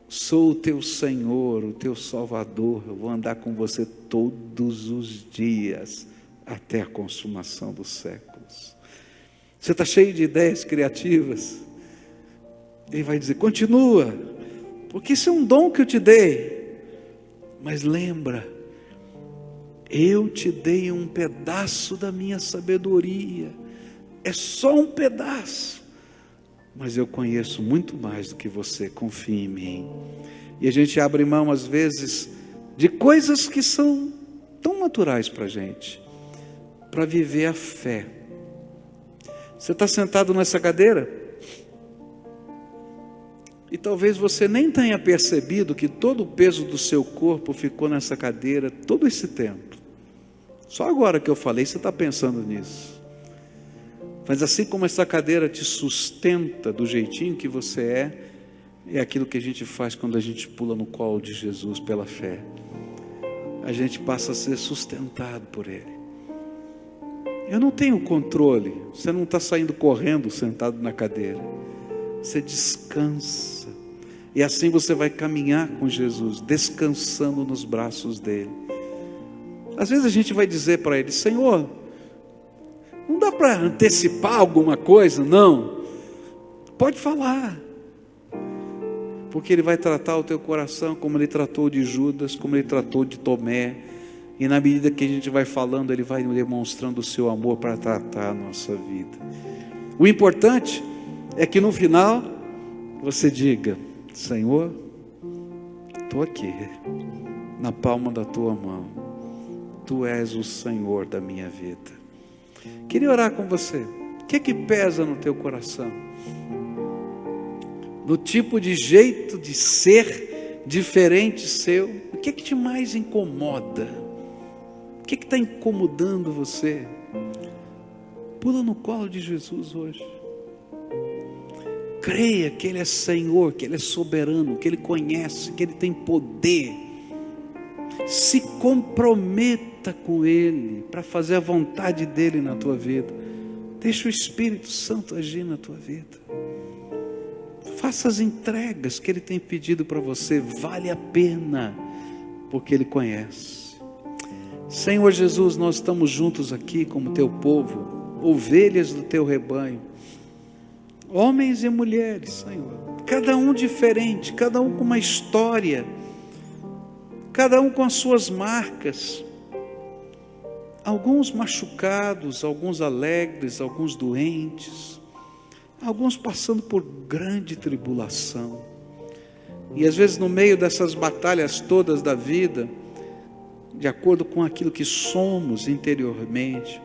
sou o teu Senhor, o teu Salvador, eu vou andar com você todos os dias, até a consumação dos séculos. Você está cheio de ideias criativas, ele vai dizer: continua, porque isso é um dom que eu te dei, mas lembra, eu te dei um pedaço da minha sabedoria, é só um pedaço, mas eu conheço muito mais do que você, confia em mim. E a gente abre mão às vezes de coisas que são tão naturais para a gente, para viver a fé. Você está sentado nessa cadeira e talvez você nem tenha percebido que todo o peso do seu corpo ficou nessa cadeira todo esse tempo. Só agora que eu falei, você está pensando nisso. Mas assim como essa cadeira te sustenta do jeitinho que você é aquilo que a gente faz quando a gente pula no colo de Jesus pela fé. A gente passa a ser sustentado por Ele. Eu não tenho controle. Você não está saindo correndo sentado na cadeira. Você descansa. E assim você vai caminhar com Jesus, descansando nos braços dele. Às vezes a gente vai dizer para Ele: Senhor, não dá para antecipar alguma coisa? Não, pode falar, porque Ele vai tratar o teu coração como Ele tratou de Judas, como Ele tratou de Tomé, e na medida que a gente vai falando, Ele vai demonstrando o seu amor para tratar a nossa vida. O importante é que no final você diga: Senhor, estou aqui, na palma da tua mão, tu és o Senhor da minha vida. Queria orar com você. O que é que pesa no teu coração? No tipo de jeito de ser diferente seu? O que é que te mais incomoda? O que é que está incomodando você? Pula no colo de Jesus hoje. Creia que Ele é Senhor, que Ele é soberano, que Ele conhece, que Ele tem poder. Se comprometa com Ele para fazer a vontade dEle na tua vida. Deixa o Espírito Santo agir na tua vida. Faça as entregas que Ele tem pedido para você. Vale a pena, porque Ele conhece. Senhor Jesus, nós estamos juntos aqui como Teu povo, ovelhas do Teu rebanho, homens e mulheres, Senhor, cada um diferente, cada um com uma história, cada um com as suas marcas, alguns machucados, alguns alegres, alguns doentes, alguns passando por grande tribulação, e às vezes no meio dessas batalhas todas da vida, de acordo com aquilo que somos interiormente,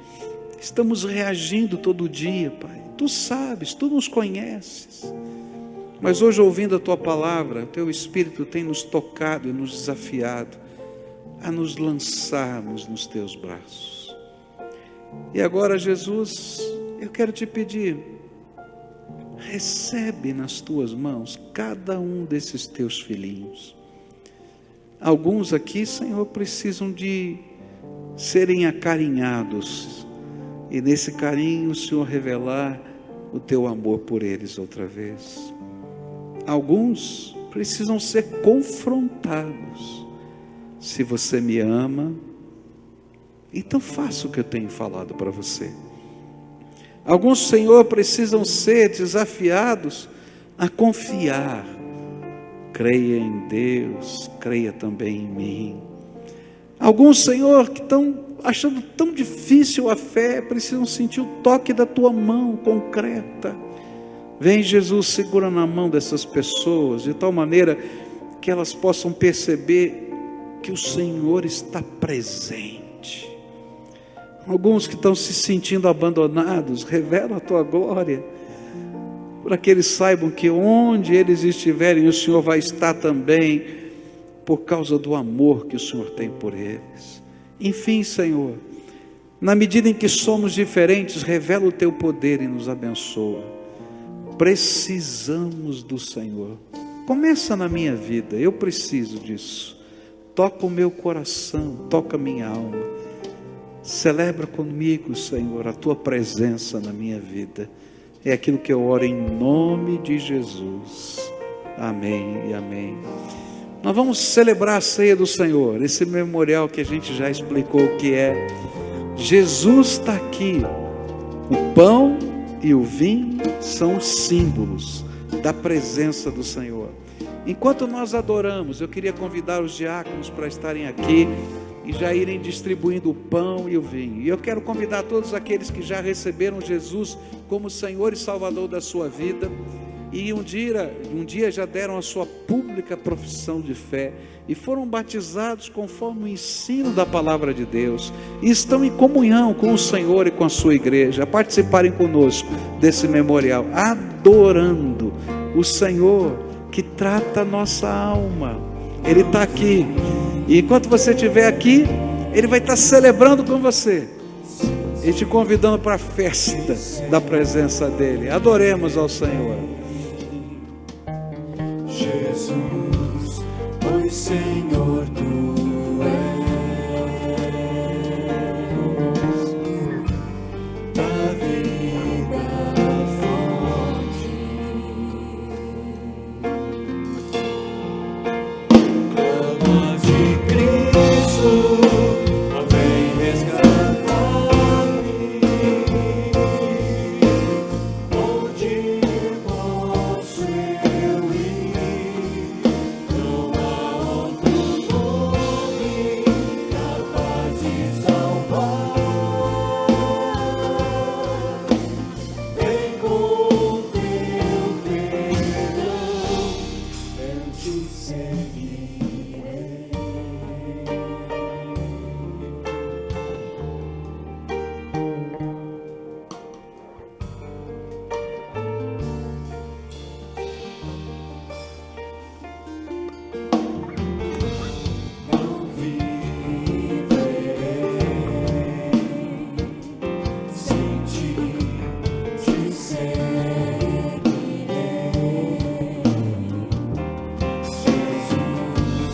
estamos reagindo todo dia, Pai. Tu sabes, Tu nos conheces, mas hoje, ouvindo a Tua palavra, Teu Espírito tem nos tocado e nos desafiado a nos lançarmos nos Teus braços. E agora, Jesus, eu quero Te pedir, recebe nas tuas mãos cada um desses teus filhinhos. Alguns aqui, Senhor, precisam de serem acarinhados, e nesse carinho o Senhor revelar o teu amor por eles outra vez. Alguns precisam ser confrontados. Se você me ama, então faça o que eu tenho falado para você. Alguns, Senhor, precisam ser desafiados a confiar. Creia em Deus, creia também em mim. Alguns, Senhor, que estão achando tão difícil a fé, precisam sentir o toque da tua mão concreta. Vem, Jesus, segura na mão dessas pessoas, de tal maneira que elas possam perceber que o Senhor está presente. Alguns que estão se sentindo abandonados, revela a tua glória, para que eles saibam que onde eles estiverem, o Senhor vai estar também, por causa do amor que o Senhor tem por eles. Enfim, Senhor, na medida em que somos diferentes, revela o teu poder e nos abençoa. Precisamos do Senhor. Começa na minha vida, eu preciso disso. Toca o meu coração, toca a minha alma. Celebra comigo, Senhor, a tua presença na minha vida. É aquilo que eu oro em nome de Jesus. Amém e amém. Nós vamos celebrar a ceia do Senhor, esse memorial que a gente já explicou o que é. Jesus está aqui. O pão e o vinho são símbolos da presença do Senhor. Enquanto nós adoramos, eu queria convidar os diáconos para estarem aqui e já irem distribuindo o pão e o vinho. E eu quero convidar todos aqueles que já receberam Jesus como Senhor e Salvador da sua vida, e um dia já deram a sua pública profissão de fé, e foram batizados conforme o ensino da palavra de Deus, e estão em comunhão com o Senhor e com a sua igreja, a participarem conosco desse memorial, adorando o Senhor que trata a nossa alma. Ele está aqui, e enquanto você estiver aqui, Ele vai estar celebrando com você e te convidando para a festa da presença dEle. Adoremos ao Senhor. Jesus, pois Senhor tu és, da vida fonte, clamas de Cristo, vem resgatar-me, onde posso eu ir? Não há outro nome capaz de salvar. Vem com teu perdão, eu te seguirei. Não viverei sem ti, te seguirei. Jesus,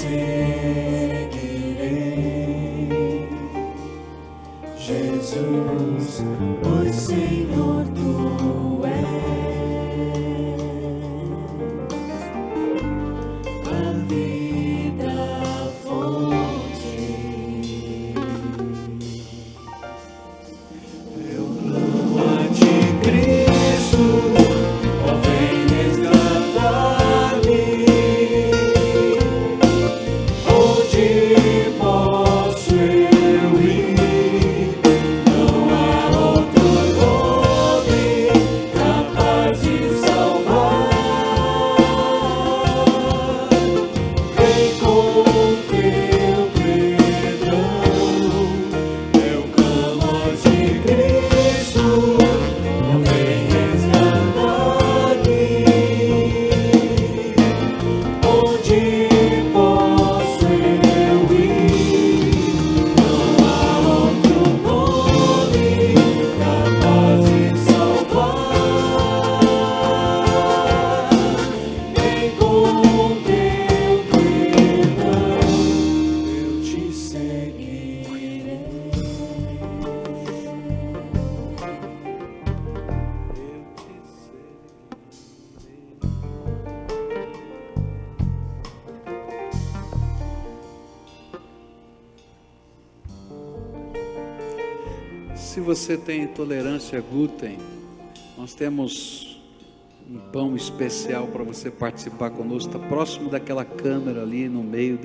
seguirei. Jesus, pois Senhor tu és a vida, a fonte. Eu clamo a ti, Cristo, ó vem resgatar-me. Onde posso eu ir? Não há outro nome capaz de salvar. Vem com teu perdão. Eu clamo a ti, Cristo, vem resgatar-me. Onde posso eu ir? Não há outro nome capaz de salvar. Vem com teu perdão, eu te seguirei. Se você tem intolerância a glúten, nós temos um pão especial para você participar conosco. Está próximo daquela câmera ali no meio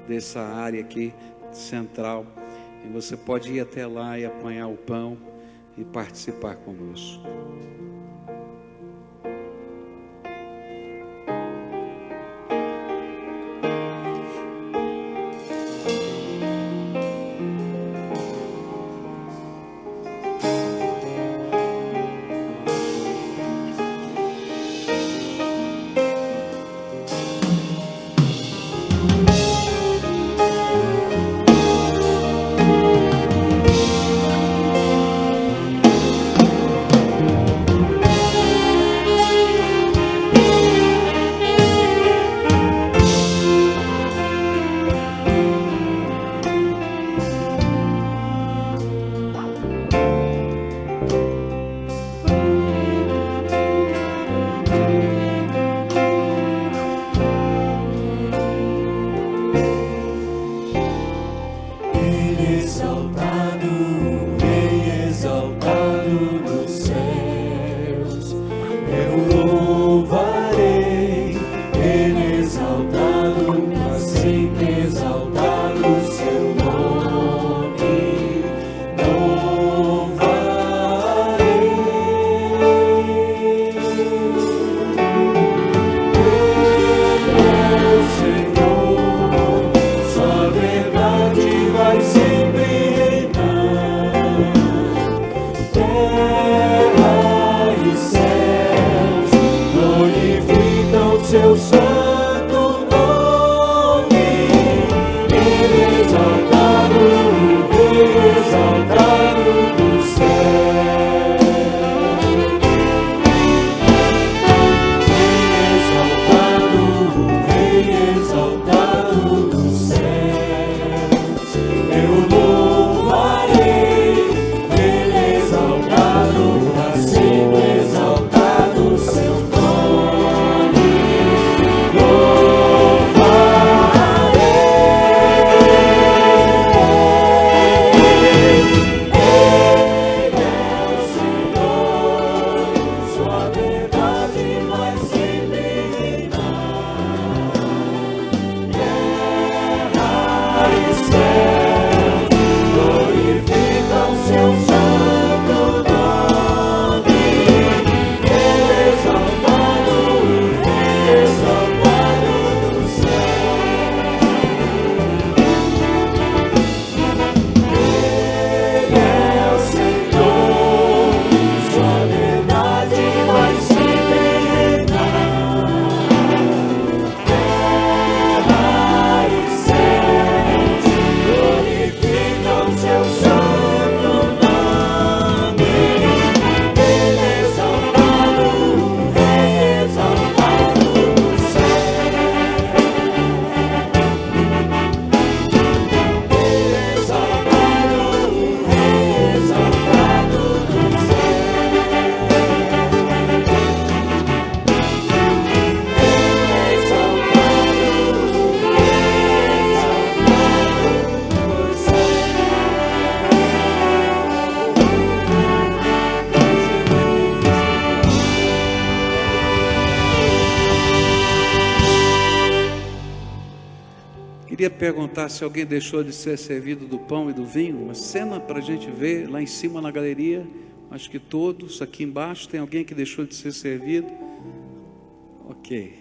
dessa área aqui central. E você pode ir até lá e apanhar o pão e participar conosco. Rei exaltado dos céus, eu louvarei. Ele exaltado, pra sempre exaltado seu nome, louvarei. Ele é o Senhor, sua verdade vai sempre reinar. Terra e céus glorificam seu santo nome. Ele exaltado do céu. Rei exaltado dos céus, eu louvarei. Ele exaltado, pra sempre exaltado seu nome, queria perguntar se alguém deixou de ser servido do pão e do vinho. Uma cena para a gente ver lá em cima na galeria. Acho que todos. Aqui embaixo tem alguém que deixou de ser servido. Ok.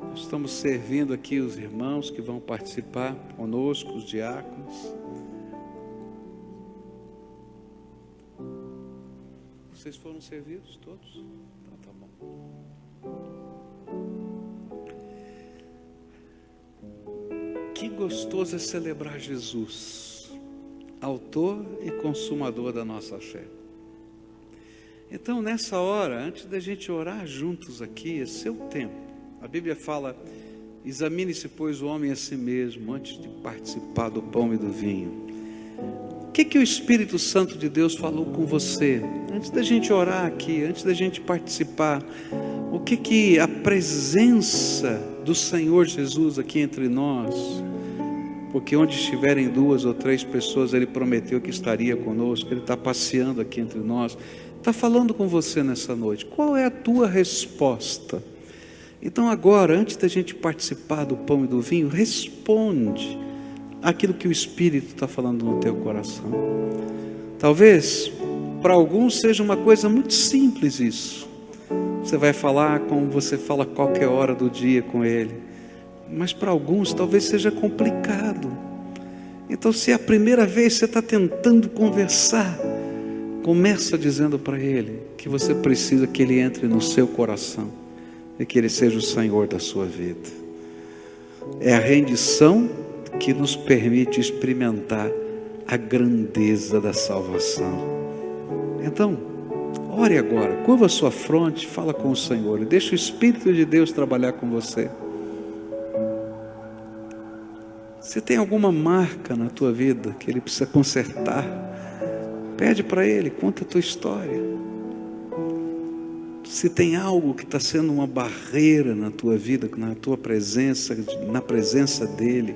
Nós estamos servindo aqui os irmãos que vão participar conosco, os diáconos. Vocês foram servidos todos? Tá bom. Que gostoso é celebrar Jesus, autor e consumador da nossa fé. Então, nessa hora, antes da gente orar juntos aqui, é seu tempo. A Bíblia fala: examine-se, pois, o homem a si mesmo, antes de participar do pão e do vinho. O que o Espírito Santo de Deus falou com você? Antes da gente orar aqui, antes da gente participar, o que a presença do Senhor Jesus aqui entre nós, porque onde estiverem 2 ou 3 pessoas, Ele prometeu que estaria conosco, Ele está passeando aqui entre nós, está falando com você nessa noite. Qual é a tua resposta? Então agora, antes da gente participar do pão e do vinho, responde aquilo que o Espírito está falando no teu coração. Talvez para alguns seja uma coisa muito simples isso. Você vai falar como você fala qualquer hora do dia com Ele. Mas para alguns talvez seja complicado. Então, se é a primeira vez que você está tentando conversar, começa dizendo para Ele que você precisa que Ele entre no seu coração e que Ele seja o Senhor da sua vida. É a rendição que nos permite experimentar a grandeza da salvação. Então, ore agora, curva a sua fronte, fala com o Senhor e deixa o Espírito de Deus trabalhar com você. Se tem alguma marca na tua vida que Ele precisa consertar, pede para Ele, conta a tua história. Se tem algo que está sendo uma barreira na tua vida, na tua presença, na presença dEle,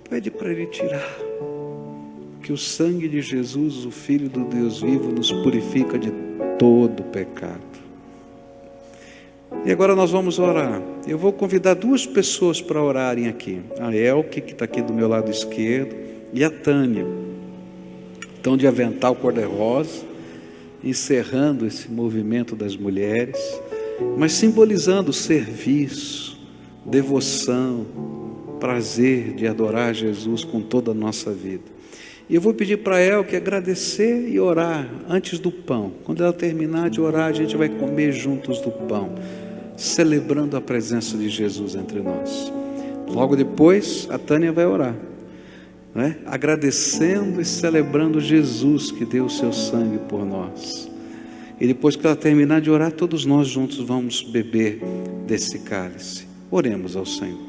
pede para Ele tirar. Que o sangue de Jesus, o Filho do Deus vivo, nos purifica de todo pecado. E agora nós vamos orar. Eu vou convidar 2 pessoas para orarem aqui. A Elke, que está aqui do meu lado esquerdo, e a Tânia. Estão de avental cor-de-rosa, encerrando esse movimento das mulheres, mas simbolizando serviço, devoção, prazer de adorar Jesus com toda a nossa vida. E eu vou pedir para ela que agradecer e orar antes do pão. Quando ela terminar de orar, a gente vai comer juntos do pão, celebrando a presença de Jesus entre nós. Logo depois, a Tânia vai orar, né? Agradecendo e celebrando Jesus que deu o seu sangue por nós. E depois que ela terminar de orar, todos nós juntos vamos beber desse cálice. Oremos ao Senhor.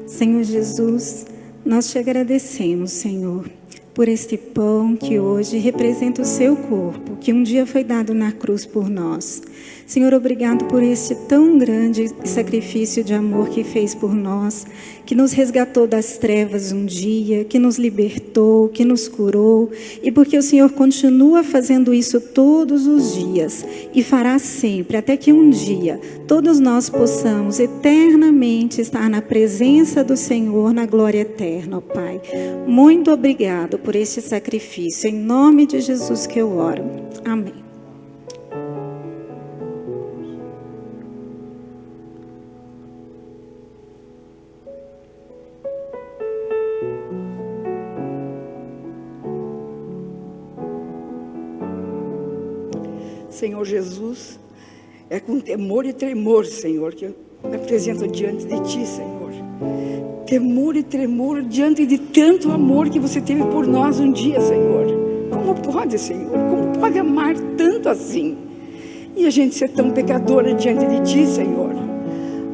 Senhor Jesus, nós te agradecemos, Senhor, por este pão que hoje representa o seu corpo, que um dia foi dado na cruz por nós. Senhor, obrigado por este tão grande sacrifício de amor que fez por nós, que nos resgatou das trevas um dia, que nos libertou, que nos curou, e porque o Senhor continua fazendo isso todos os dias e fará sempre, até que um dia todos nós possamos eternamente estar na presença do Senhor na glória eterna, ó Pai. Muito obrigado por este sacrifício, em nome de Jesus que eu oro. Amém. Senhor Jesus, é com temor e tremor, Senhor, que eu me apresento diante de Ti, Senhor. Temor e tremor diante de tanto amor que você teve por nós um dia, Senhor. Como pode, Senhor? Como pode amar tanto assim? E a gente ser tão pecadora diante de Ti, Senhor.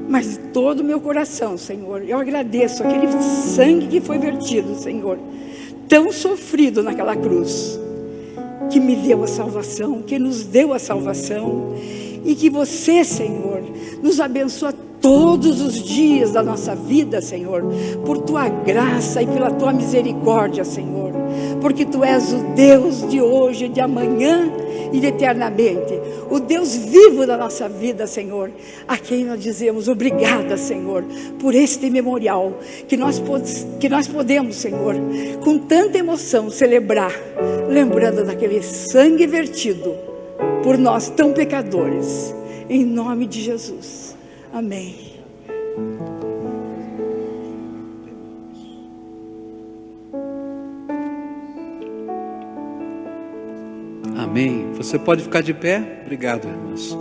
Mas de todo o meu coração, Senhor, eu agradeço aquele sangue que foi vertido, Senhor, tão sofrido naquela cruz, que me deu a salvação, que nos deu a salvação, e que você, Senhor, nos abençoa todos os dias da nossa vida, Senhor, por Tua graça e pela Tua misericórdia, Senhor, porque Tu és o Deus de hoje, de amanhã e eternamente. O Deus vivo da nossa vida, Senhor, a quem nós dizemos obrigada, Senhor, por este memorial que nós podemos, Senhor, com tanta emoção celebrar, lembrando daquele sangue vertido por nós tão pecadores, em nome de Jesus. Amém. Amém. Você pode ficar de pé? Obrigado, irmãos.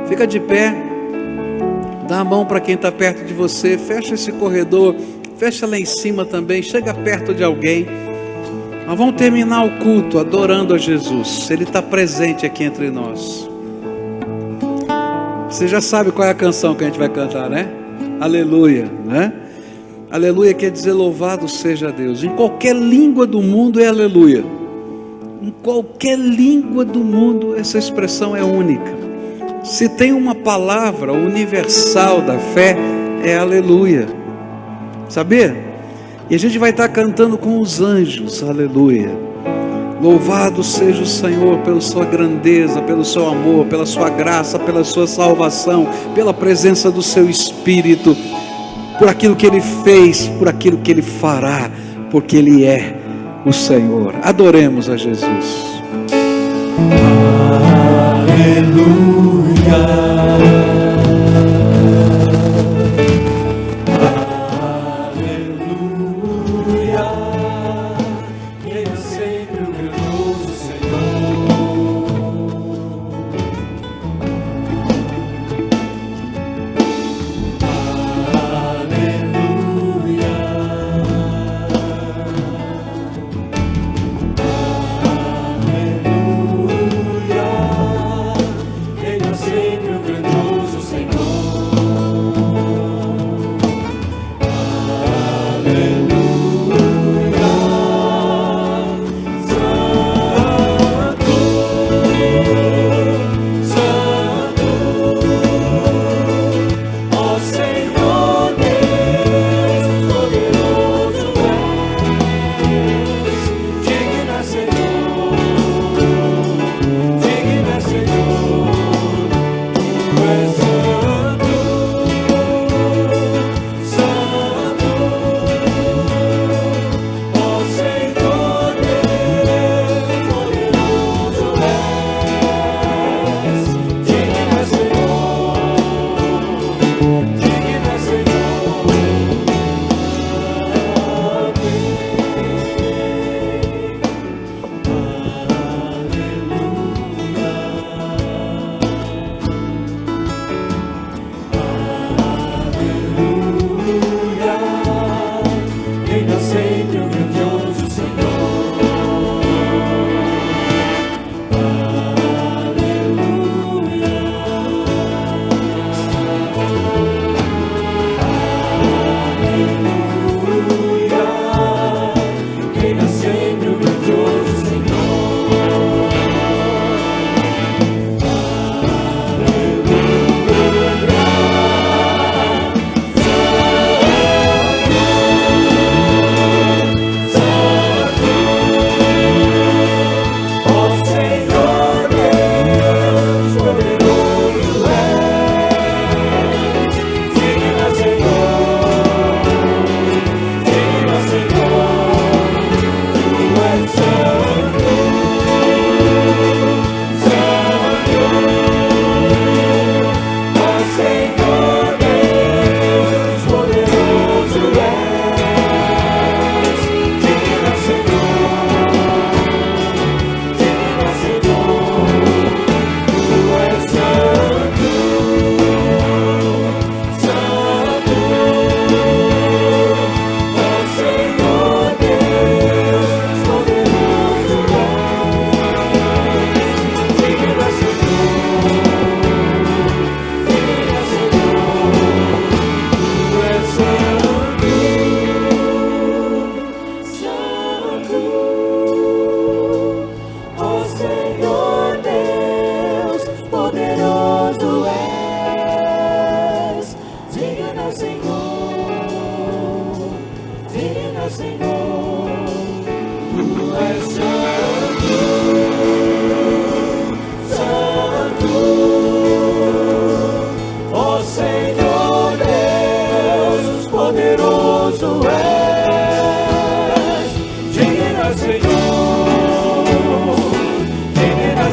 Fica de pé. Dá a mão para quem está perto de você. Fecha esse corredor. Fecha lá em cima também. Chega perto de alguém. Nós vamos terminar o culto adorando a Jesus. Ele está presente aqui entre nós. Você já sabe qual é a canção que a gente vai cantar, né? Aleluia, né? Aleluia quer dizer louvado seja Deus. Em qualquer língua do mundo é aleluia. Em qualquer língua do mundo essa expressão é única. Se tem uma palavra universal da fé, é aleluia. Sabia? E a gente vai estar cantando com os anjos, aleluia. Louvado seja o Senhor pela sua grandeza, pelo seu amor, pela sua graça, pela sua salvação, pela presença do seu Espírito, por aquilo que Ele fez, por aquilo que Ele fará, porque Ele é o Senhor. Adoremos a Jesus.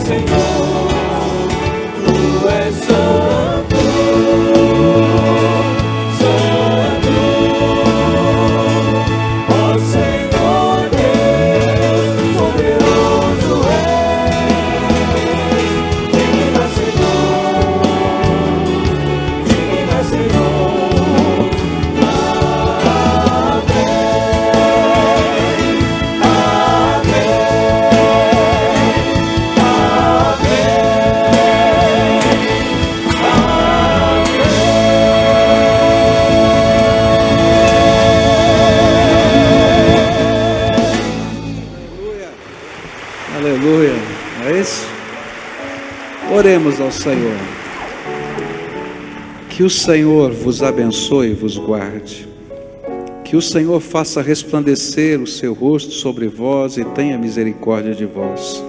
Senhor, Tu és santo, santo, ó Senhor Deus, poderoso és, digna Senhor, digna Senhor, amém, Aleluia. Não é isso? Oremos ao Senhor. Que o Senhor vos abençoe e vos guarde. Que o Senhor faça resplandecer o seu rosto sobre vós e tenha misericórdia de vós.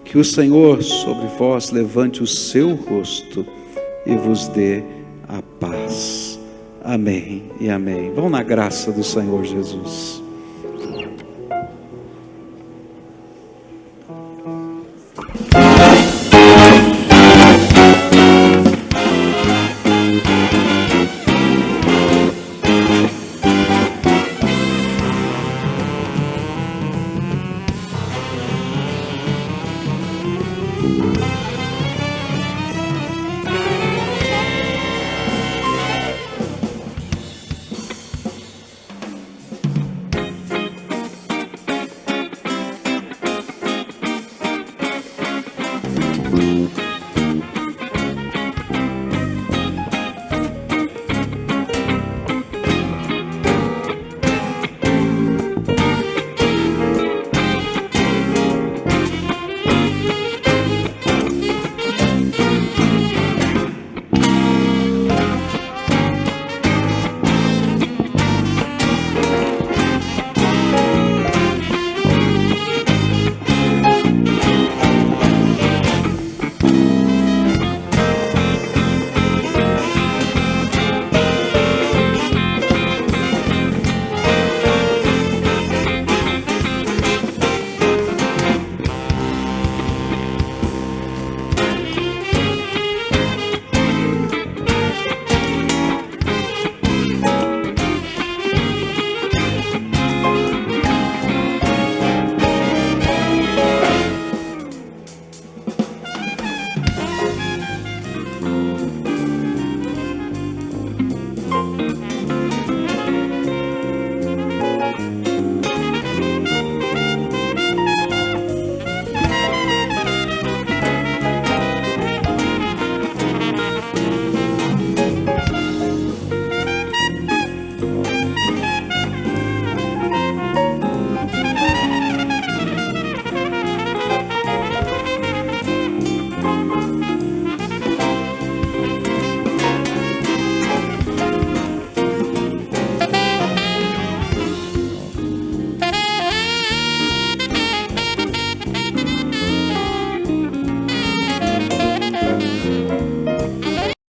Que o Senhor sobre vós levante o seu rosto e vos dê a paz. Amém e amém. Vão na graça do Senhor Jesus.